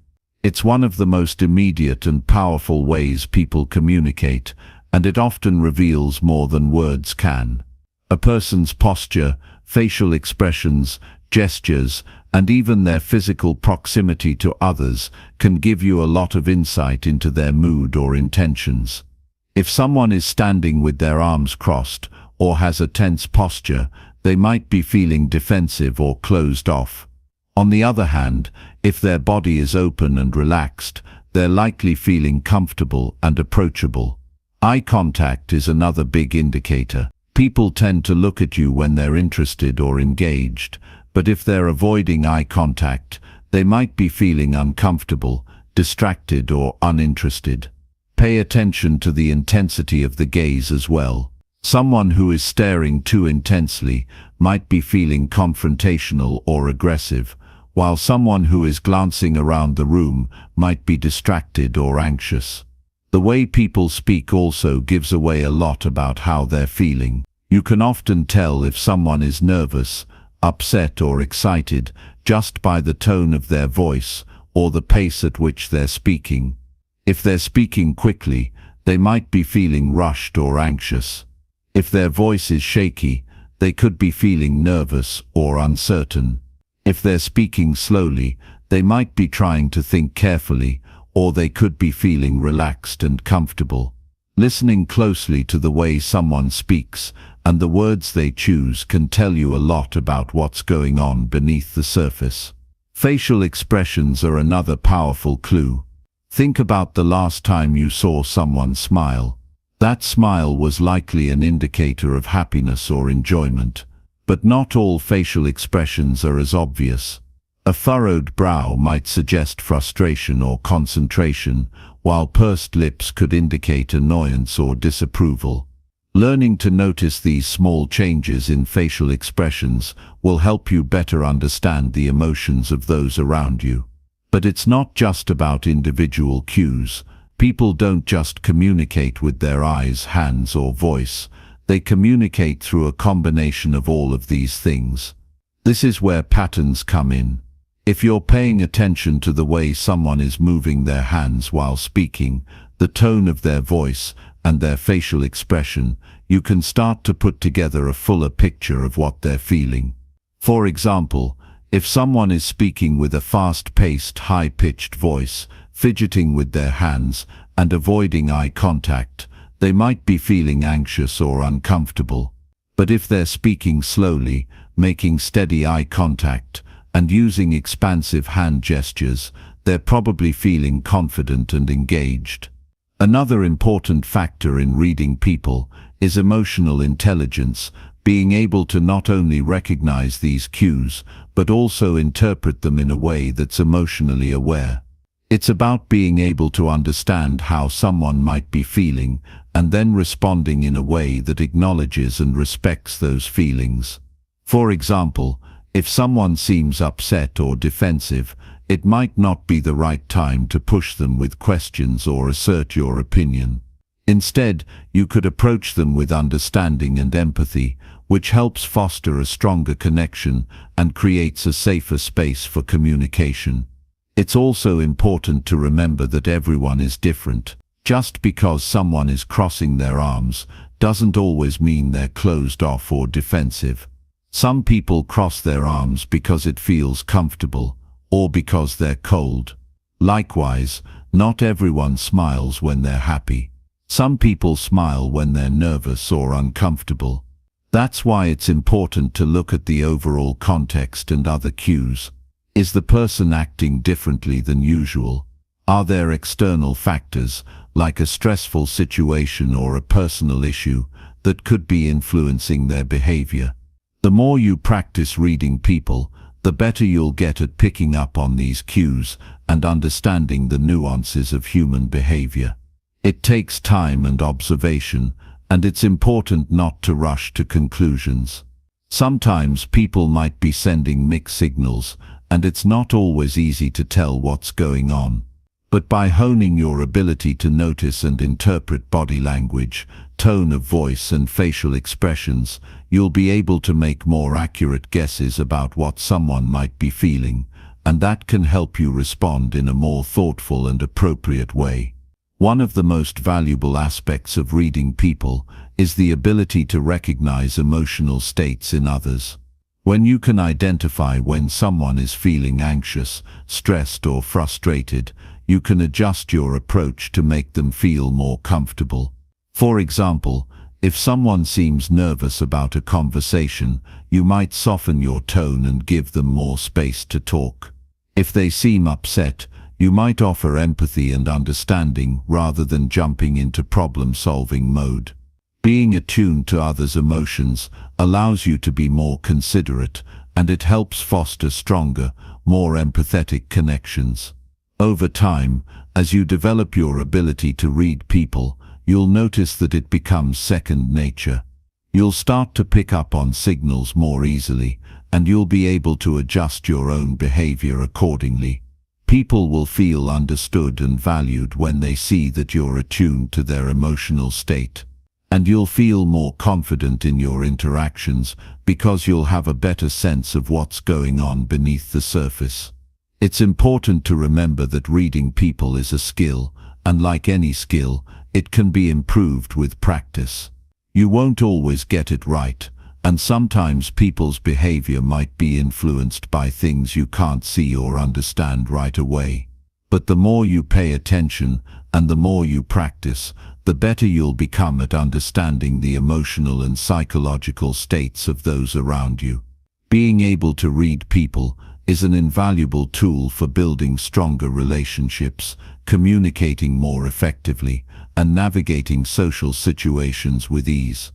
It's one of the most immediate and powerful ways people communicate, and it often reveals more than words can. A person's posture, facial expressions, gestures, and even their physical proximity to others can give you a lot of insight into their mood or intentions. If someone is standing with their arms crossed or has a tense posture, they might be feeling defensive or closed off. On the other hand, if their body is open and relaxed, they're likely feeling comfortable and approachable. Eye contact is another big indicator. People tend to look at you when they're interested or engaged, but if they're avoiding eye contact, they might be feeling uncomfortable, distracted or uninterested. Pay attention to the intensity of the gaze as well. Someone who is staring too intensely might be feeling confrontational or aggressive, while someone who is glancing around the room might be distracted or anxious. The way people speak also gives away a lot about how they're feeling. You can often tell if someone is nervous, upset or excited just by the tone of their voice or the pace at which they're speaking. If they're speaking quickly, they might be feeling rushed or anxious. If their voice is shaky, they could be feeling nervous or uncertain. If they're speaking slowly, they might be trying to think carefully, or they could be feeling relaxed and comfortable. Listening closely to the way someone speaks and the words they choose can tell you a lot about what's going on beneath the surface. Facial expressions are another powerful clue. Think about the last time you saw someone smile. That smile was likely an indicator of happiness or enjoyment. But not all facial expressions are as obvious. A furrowed brow might suggest frustration or concentration, while pursed lips could indicate annoyance or disapproval. Learning to notice these small changes in facial expressions will help you better understand the emotions of those around you. But it's not just about individual cues. People don't just communicate with their eyes, hands, or voice. They communicate through a combination of all of these things. This is where patterns come in. If you're paying attention to the way someone is moving their hands while speaking, the tone of their voice, and their facial expression, you can start to put together a fuller picture of what they're feeling. For example, if someone is speaking with a fast-paced, high-pitched voice, fidgeting with their hands, and avoiding eye contact, they might be feeling anxious or uncomfortable. But if they're speaking slowly, making steady eye contact, and using expansive hand gestures, they're probably feeling confident and engaged. Another important factor in reading people is emotional intelligence, being able to not only recognize these cues, but also interpret them in a way that's emotionally aware. It's about being able to understand how someone might be feeling, and then responding in a way that acknowledges and respects those feelings. For example, if someone seems upset or defensive, it might not be the right time to push them with questions or assert your opinion. Instead, you could approach them with understanding and empathy, which helps foster a stronger connection and creates a safer space for communication. It's also important to remember that everyone is different. Just because someone is crossing their arms doesn't always mean they're closed off or defensive. Some people cross their arms because it feels comfortable, or because they're cold. Likewise, not everyone smiles when they're happy. Some people smile when they're nervous or uncomfortable. That's why it's important to look at the overall context and other cues. Is the person acting differently than usual? Are there external factors, like a stressful situation or a personal issue, that could be influencing their behavior? The more you practice reading people, the better you'll get at picking up on these cues and understanding the nuances of human behavior. It takes time and observation, and it's important not to rush to conclusions. Sometimes people might be sending mixed signals, and it's not always easy to tell what's going on. But by honing your ability to notice and interpret body language, tone of voice and facial expressions, you'll be able to make more accurate guesses about what someone might be feeling, and that can help you respond in a more thoughtful and appropriate way. One of the most valuable aspects of reading people is the ability to recognize emotional states in others. When you can identify when someone is feeling anxious, stressed or frustrated, you can adjust your approach to make them feel more comfortable. For example, if someone seems nervous about a conversation, you might soften your tone and give them more space to talk. If they seem upset, you might offer empathy and understanding rather than jumping into problem-solving mode. Being attuned to others' emotions allows you to be more considerate, and it helps foster stronger, more empathetic connections. Over time, as you develop your ability to read people, you'll notice that it becomes second nature. You'll start to pick up on signals more easily, and you'll be able to adjust your own behavior accordingly. People will feel understood and valued when they see that you're attuned to their emotional state. And you'll feel more confident in your interactions because you'll have a better sense of what's going on beneath the surface. It's important to remember that reading people is a skill, and like any skill, it can be improved with practice. You won't always get it right, and sometimes people's behavior might be influenced by things you can't see or understand right away. But the more you pay attention and the more you practice, the better you'll become at understanding the emotional and psychological states of those around you. Being able to read people is an invaluable tool for building stronger relationships, communicating more effectively, and navigating social situations with ease.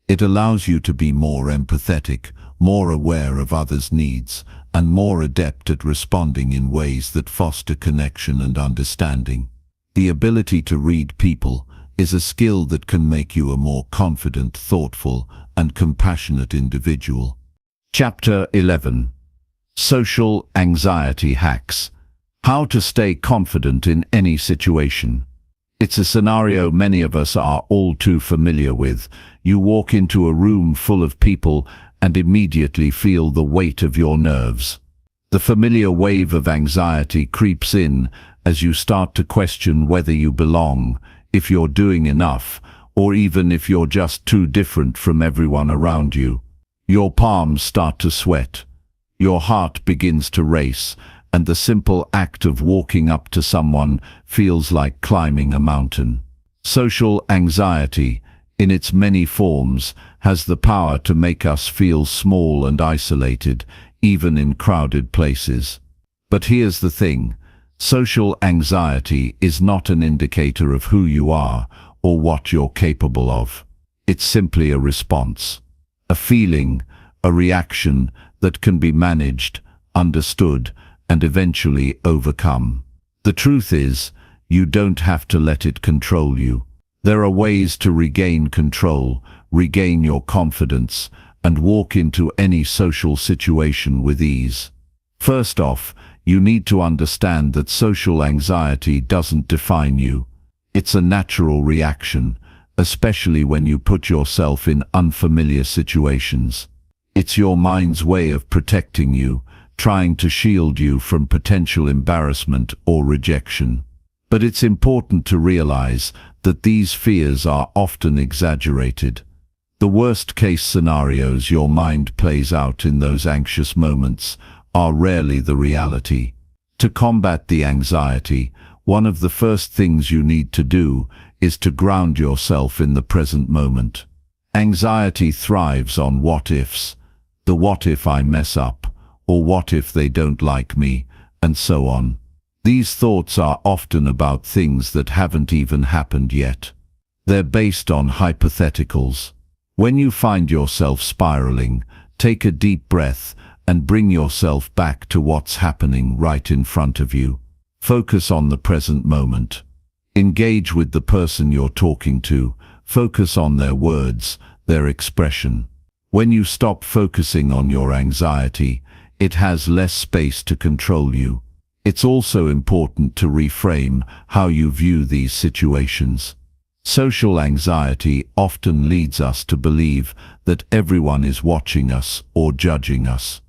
It allows you to be more empathetic, more aware of others' needs, and more adept at responding in ways that foster connection and understanding. The ability to read people is a skill that can make you a more confident, thoughtful, and compassionate individual. Chapter 11. Social Anxiety Hacks. How to stay confident in any situation. It's a scenario many of us are all too familiar with. You walk into a room full of people and immediately feel the weight of your nerves. The familiar wave of anxiety creeps in as you start to question whether you belong, if you're doing enough, or even if you're just too different from everyone around you. Your palms start to sweat. Your heart begins to race, and the simple act of walking up to someone feels like climbing a mountain. Social anxiety, in its many forms, has the power to make us feel small and isolated, even in crowded places. But here's the thing: social anxiety is not an indicator of who you are or what you're capable of. It's simply a response, a feeling, a reaction that can be managed, understood, and eventually overcome. The truth is, you don't have to let it control you. There are ways to regain control, regain your confidence, and walk into any social situation with ease. First off, you need to understand that social anxiety doesn't define you. It's a natural reaction, especially when you put yourself in unfamiliar situations. It's your mind's way of protecting you, trying to shield you from potential embarrassment or rejection. But it's important to realize that these fears are often exaggerated. The worst-case scenarios your mind plays out in those anxious moments are rarely the reality. To combat the anxiety, one of the first things you need to do is to ground yourself in the present moment. Anxiety thrives on what-ifs. The what if I mess up, or what if they don't like me, and so on. These thoughts are often about things that haven't even happened yet. They're based on hypotheticals. When you find yourself spiraling, take a deep breath and bring yourself back to what's happening right in front of you. Focus on the present moment. Engage with the person you're talking to. Focus on their words, their expression. When you stop focusing on your anxiety, it has less space to control you. It's also important to reframe how you view these situations. Social anxiety often leads us to believe that everyone is watching us or judging us.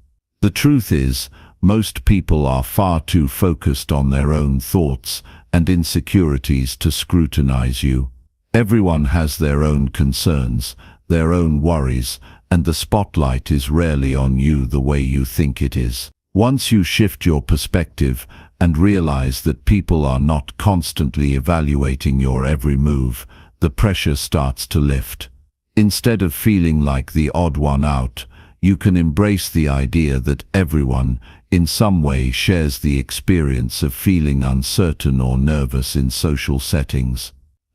The truth is, most people are far too focused on their own thoughts and insecurities to scrutinize you. Everyone has their own concerns, their own worries, and the spotlight is rarely on you the way you think it is. Once you shift your perspective and realize that people are not constantly evaluating your every move, the pressure starts to lift. Instead of feeling like the odd one out, you can embrace the idea that everyone, in some way, shares the experience of feeling uncertain or nervous in social settings.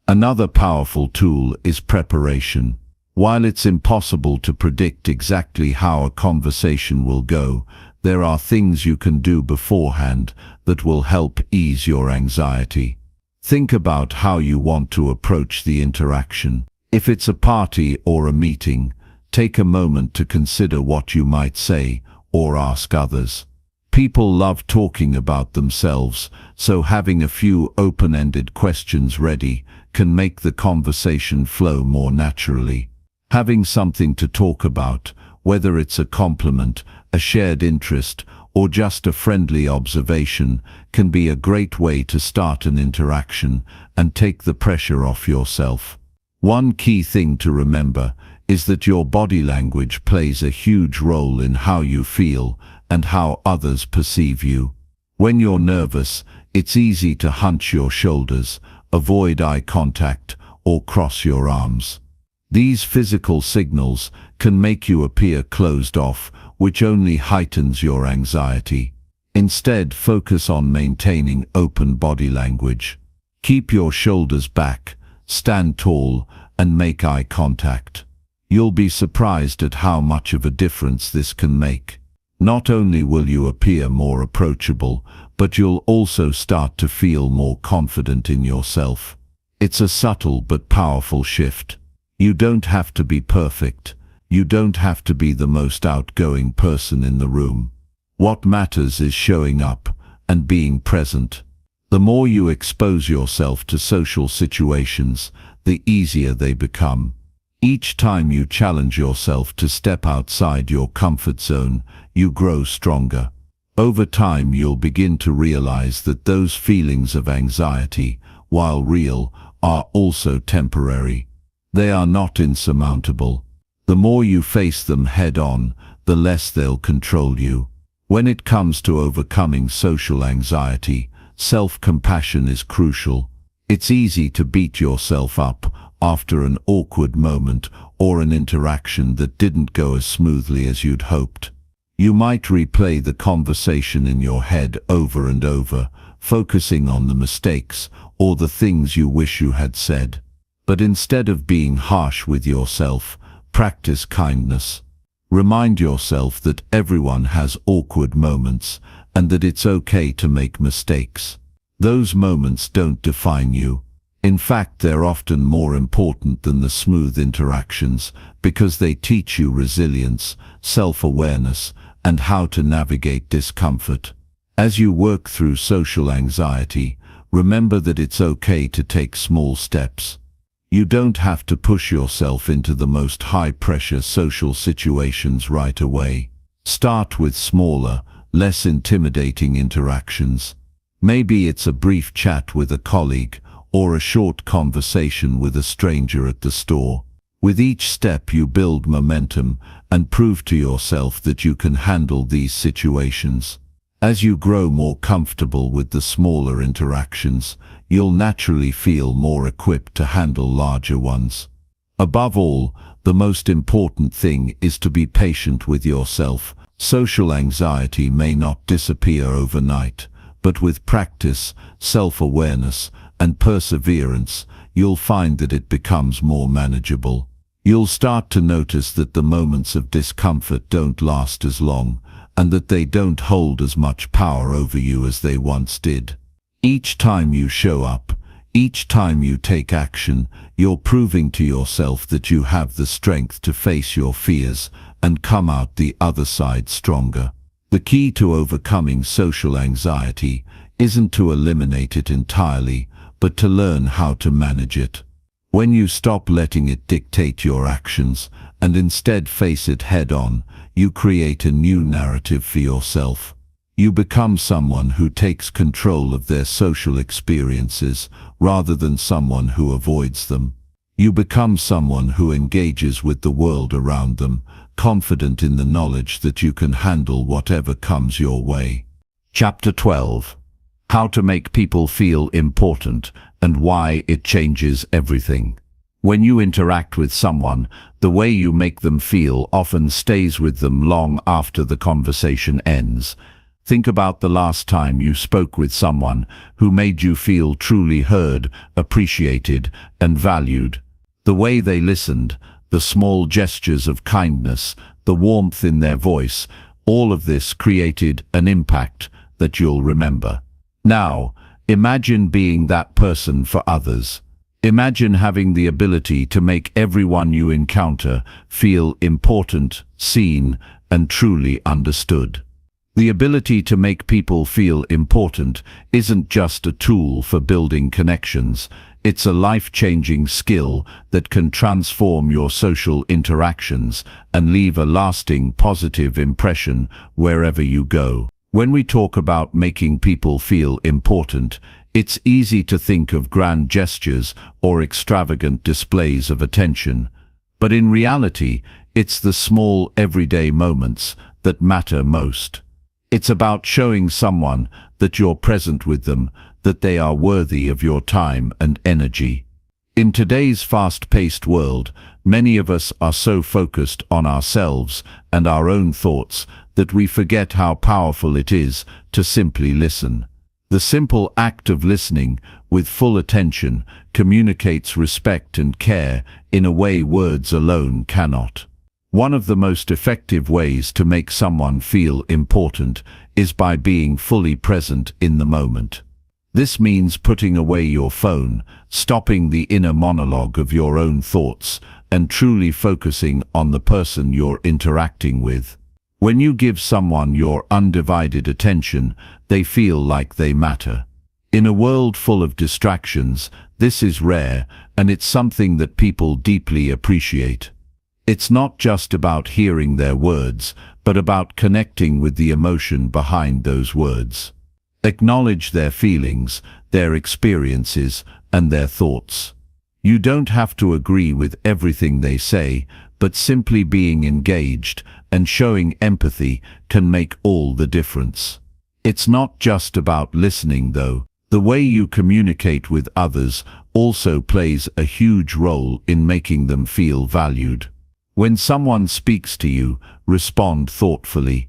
Another powerful tool is preparation. While it's impossible to predict exactly how a conversation will go, there are things you can do beforehand that will help ease your anxiety. Think about how you want to approach the interaction. If it's a party or a meeting, take a moment to consider what you might say or ask others. People love talking about themselves, so having a few open-ended questions ready can make the conversation flow more naturally. Having something to talk about, whether it's a compliment, a shared interest, or just a friendly observation, can be a great way to start an interaction and take the pressure off yourself. One key thing to remember is that your body language plays a huge role in how you feel and how others perceive you. When you're nervous, it's easy to hunch your shoulders, avoid eye contact, or cross your arms. These physical signals can make you appear closed off, which only heightens your anxiety. Instead, focus on maintaining open body language. Keep your shoulders back, stand tall, and make eye contact. You'll be surprised at how much of a difference this can make. Not only will you appear more approachable, but you'll also start to feel more confident in yourself. It's a subtle but powerful shift. You don't have to be perfect. You don't have to be the most outgoing person in the room. What matters is showing up and being present. The more you expose yourself to social situations, the easier they become. Each time you challenge yourself to step outside your comfort zone, you grow stronger. Over time, you'll begin to realize that those feelings of anxiety, while real, are also temporary. They are not insurmountable. The more you face them head-on, the less they'll control you. When it comes to overcoming social anxiety, self-compassion is crucial. It's easy to beat yourself up after an awkward moment or an interaction that didn't go as smoothly as you'd hoped. You might replay the conversation in your head over and over, focusing on the mistakes or the things you wish you had said. But instead of being harsh with yourself, practice kindness. Remind yourself that everyone has awkward moments and that it's okay to make mistakes. Those moments don't define you. In fact, they're often more important than the smooth interactions because they teach you resilience, self-awareness, and how to navigate discomfort. As you work through social anxiety, remember that it's okay to take small steps. You don't have to push yourself into the most high-pressure social situations right away. Start with smaller, less intimidating interactions. Maybe it's a brief chat with a colleague or a short conversation with a stranger at the store. With each step you build momentum and prove to yourself that you can handle these situations. As you grow more comfortable with the smaller interactions, you'll naturally feel more equipped to handle larger ones. Above all, the most important thing is to be patient with yourself. Social anxiety may not disappear overnight, but with practice, self-awareness, and perseverance, you'll find that it becomes more manageable. You'll start to notice that the moments of discomfort don't last as long, and that they don't hold as much power over you as they once did. Each time you show up, each time you take action, you're proving to yourself that you have the strength to face your fears and come out the other side stronger. The key to overcoming social anxiety isn't to eliminate it entirely, but to learn how to manage it. When you stop letting it dictate your actions and instead face it head-on, you create a new narrative for yourself. You become someone who takes control of their social experiences rather than someone who avoids them. You become someone who engages with the world around them, confident in the knowledge that you can handle whatever comes your way. Chapter 12. How to make people feel important and why it changes everything. When you interact with someone, the way you make them feel often stays with them long after the conversation ends. Think about the last time you spoke with someone who made you feel truly heard, appreciated, and valued. The way they listened, the small gestures of kindness, the warmth in their voice, all of this created an impact that you'll remember. Now, imagine being that person for others. Imagine having the ability to make everyone you encounter feel important, seen, and truly understood. The ability to make people feel important isn't just a tool for building connections. It's a life-changing skill that can transform your social interactions and leave a lasting positive impression wherever you go. When we talk about making people feel important, it's easy to think of grand gestures or extravagant displays of attention. But in reality, it's the small, everyday moments that matter most. It's about showing someone that you're present with them, that they are worthy of your time and energy. In today's fast-paced world, many of us are so focused on ourselves and our own thoughts that we forget how powerful it is to simply listen. The simple act of listening with full attention communicates respect and care in a way words alone cannot. One of the most effective ways to make someone feel important is by being fully present in the moment. This means putting away your phone, stopping the inner monologue of your own thoughts, and truly focusing on the person you're interacting with. When you give someone your undivided attention, they feel like they matter. In a world full of distractions, this is rare, and it's something that people deeply appreciate. It's not just about hearing their words, but about connecting with the emotion behind those words. Acknowledge their feelings, their experiences, and their thoughts. You don't have to agree with everything they say, but simply being engaged and showing empathy can make all the difference. It's not just about listening, though. The way you communicate with others also plays a huge role in making them feel valued. When someone speaks to you, respond thoughtfully.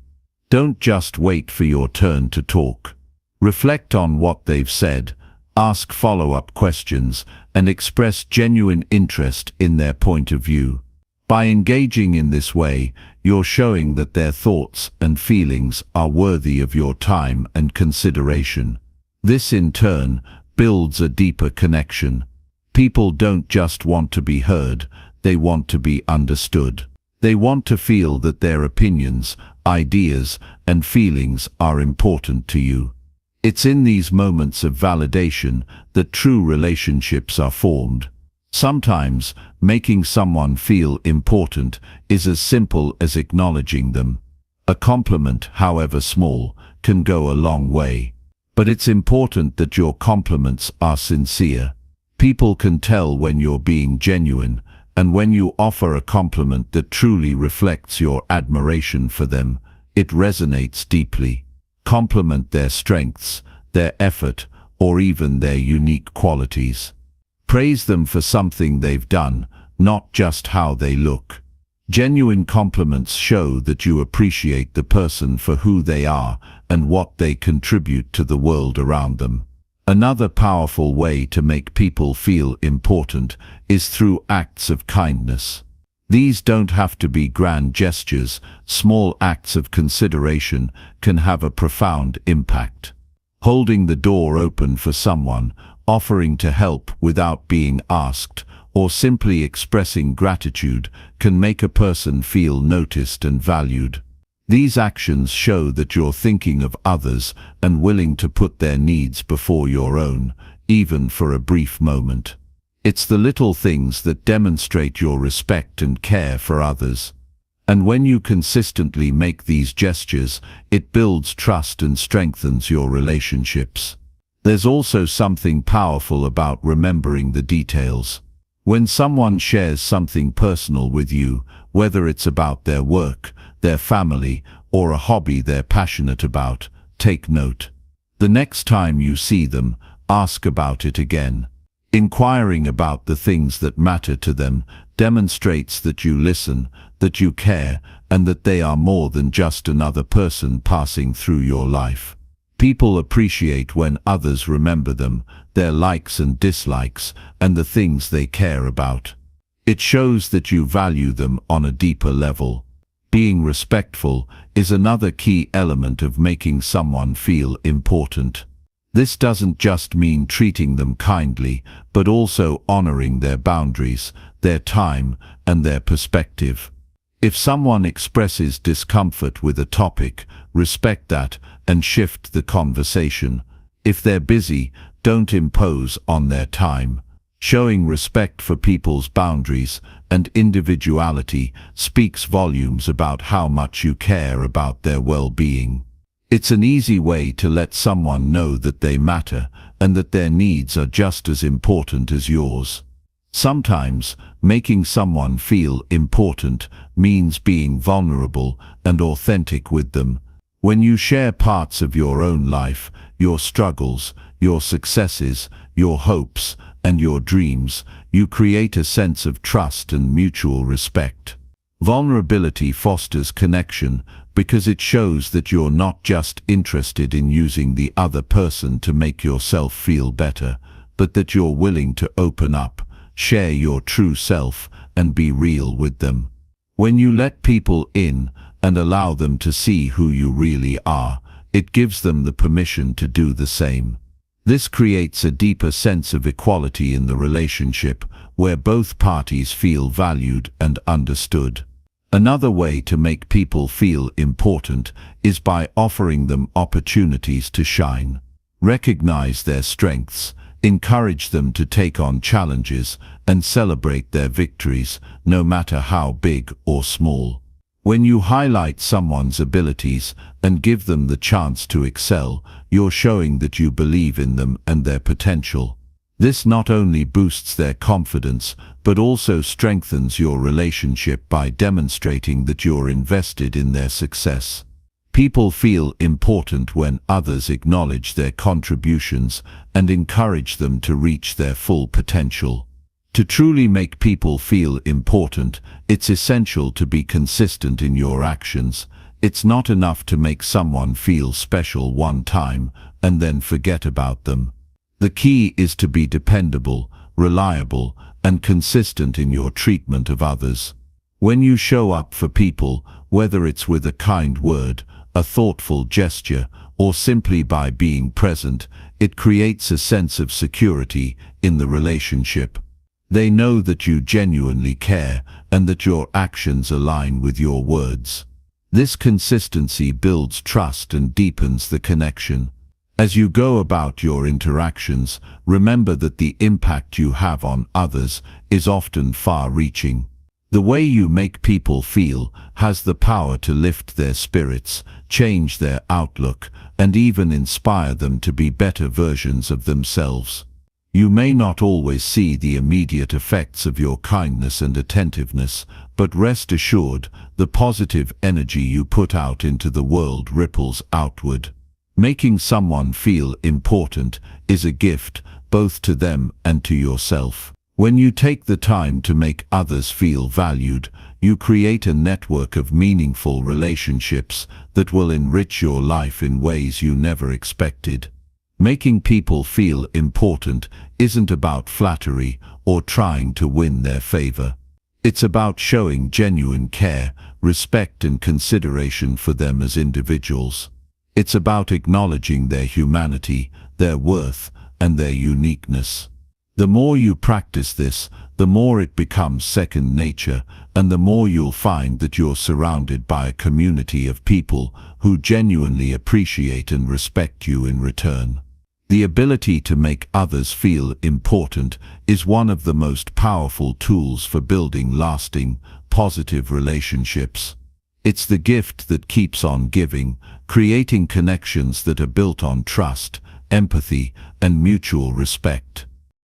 Don't just wait for your turn to talk. Reflect on what they've said, ask follow-up questions, and express genuine interest in their point of view. By engaging in this way, you're showing that their thoughts and feelings are worthy of your time and consideration. This, in turn, builds a deeper connection. People don't just want to be heard, they want to be understood. They want to feel that their opinions, ideas, and feelings are important to you. It's in these moments of validation that true relationships are formed. Sometimes, making someone feel important is as simple as acknowledging them. A compliment, however small, can go a long way. But it's important that your compliments are sincere. People can tell when you're being genuine, and when you offer a compliment that truly reflects your admiration for them, it resonates deeply. Compliment their strengths, their effort, or even their unique qualities. Praise them for something they've done, not just how they look. Genuine compliments show that you appreciate the person for who they are and what they contribute to the world around them. Another powerful way to make people feel important is through acts of kindness. These don't have to be grand gestures. Small acts of consideration can have a profound impact. Holding the door open for someone, offering to help without being asked, or simply expressing gratitude can make a person feel noticed and valued. These actions show that you're thinking of others and willing to put their needs before your own, even for a brief moment. It's the little things that demonstrate your respect and care for others. And when you consistently make these gestures, it builds trust and strengthens your relationships. There's also something powerful about remembering the details. When someone shares something personal with you, whether it's about their work, their family, or a hobby they're passionate about, take note. The next time you see them, ask about it again. Inquiring about the things that matter to them demonstrates that you listen, that you care, and that they are more than just another person passing through your life. People appreciate when others remember them, their likes and dislikes, and the things they care about. It shows that you value them on a deeper level. Being respectful is another key element of making someone feel important. This doesn't just mean treating them kindly, but also honoring their boundaries, their time, and their perspective. If someone expresses discomfort with a topic, respect that and shift the conversation. If they're busy, don't impose on their time. Showing respect for people's boundaries and individuality speaks volumes about how much you care about their well-being. It's an easy way to let someone know that they matter and that their needs are just as important as yours. Sometimes, making someone feel important means being vulnerable and authentic with them. When you share parts of your own life, your struggles, your successes, your hopes, and your dreams, you create a sense of trust and mutual respect. Vulnerability fosters connection because it shows that you're not just interested in using the other person to make yourself feel better, but that you're willing to open up, share your true self, and be real with them. When you let people in and allow them to see who you really are, it gives them the permission to do the same. This creates a deeper sense of equality in the relationship, where both parties feel valued and understood. Another way to make people feel important is by offering them opportunities to shine. Recognize their strengths, encourage them to take on challenges, and celebrate their victories, no matter how big or small. When you highlight someone's abilities and give them the chance to excel, you're showing that you believe in them and their potential. This not only boosts their confidence, but also strengthens your relationship by demonstrating that you're invested in their success. People feel important when others acknowledge their contributions and encourage them to reach their full potential. To truly make people feel important, it's essential to be consistent in your actions. It's not enough to make someone feel special one time and then forget about them. The key is to be dependable, reliable, and consistent in your treatment of others. When you show up for people, whether it's with a kind word, a thoughtful gesture, or simply by being present, it creates a sense of security in the relationship. They know that you genuinely care and that your actions align with your words. This consistency builds trust and deepens the connection. As you go about your interactions, remember that the impact you have on others is often far-reaching. The way you make people feel has the power to lift their spirits, change their outlook, and even inspire them to be better versions of themselves. You may not always see the immediate effects of your kindness and attentiveness, but rest assured, the positive energy you put out into the world ripples outward. Making someone feel important is a gift, both to them and to yourself. When you take the time to make others feel valued, you create a network of meaningful relationships that will enrich your life in ways you never expected. Making people feel important isn't about flattery or trying to win their favor. It's about showing genuine care, respect, and consideration for them as individuals. It's about acknowledging their humanity, their worth, and their uniqueness. The more you practice this, the more it becomes second nature, and the more you'll find that you're surrounded by a community of people who genuinely appreciate and respect you in return. The ability to make others feel important is one of the most powerful tools for building lasting, positive relationships. It's the gift that keeps on giving, creating connections that are built on trust, empathy, and mutual respect.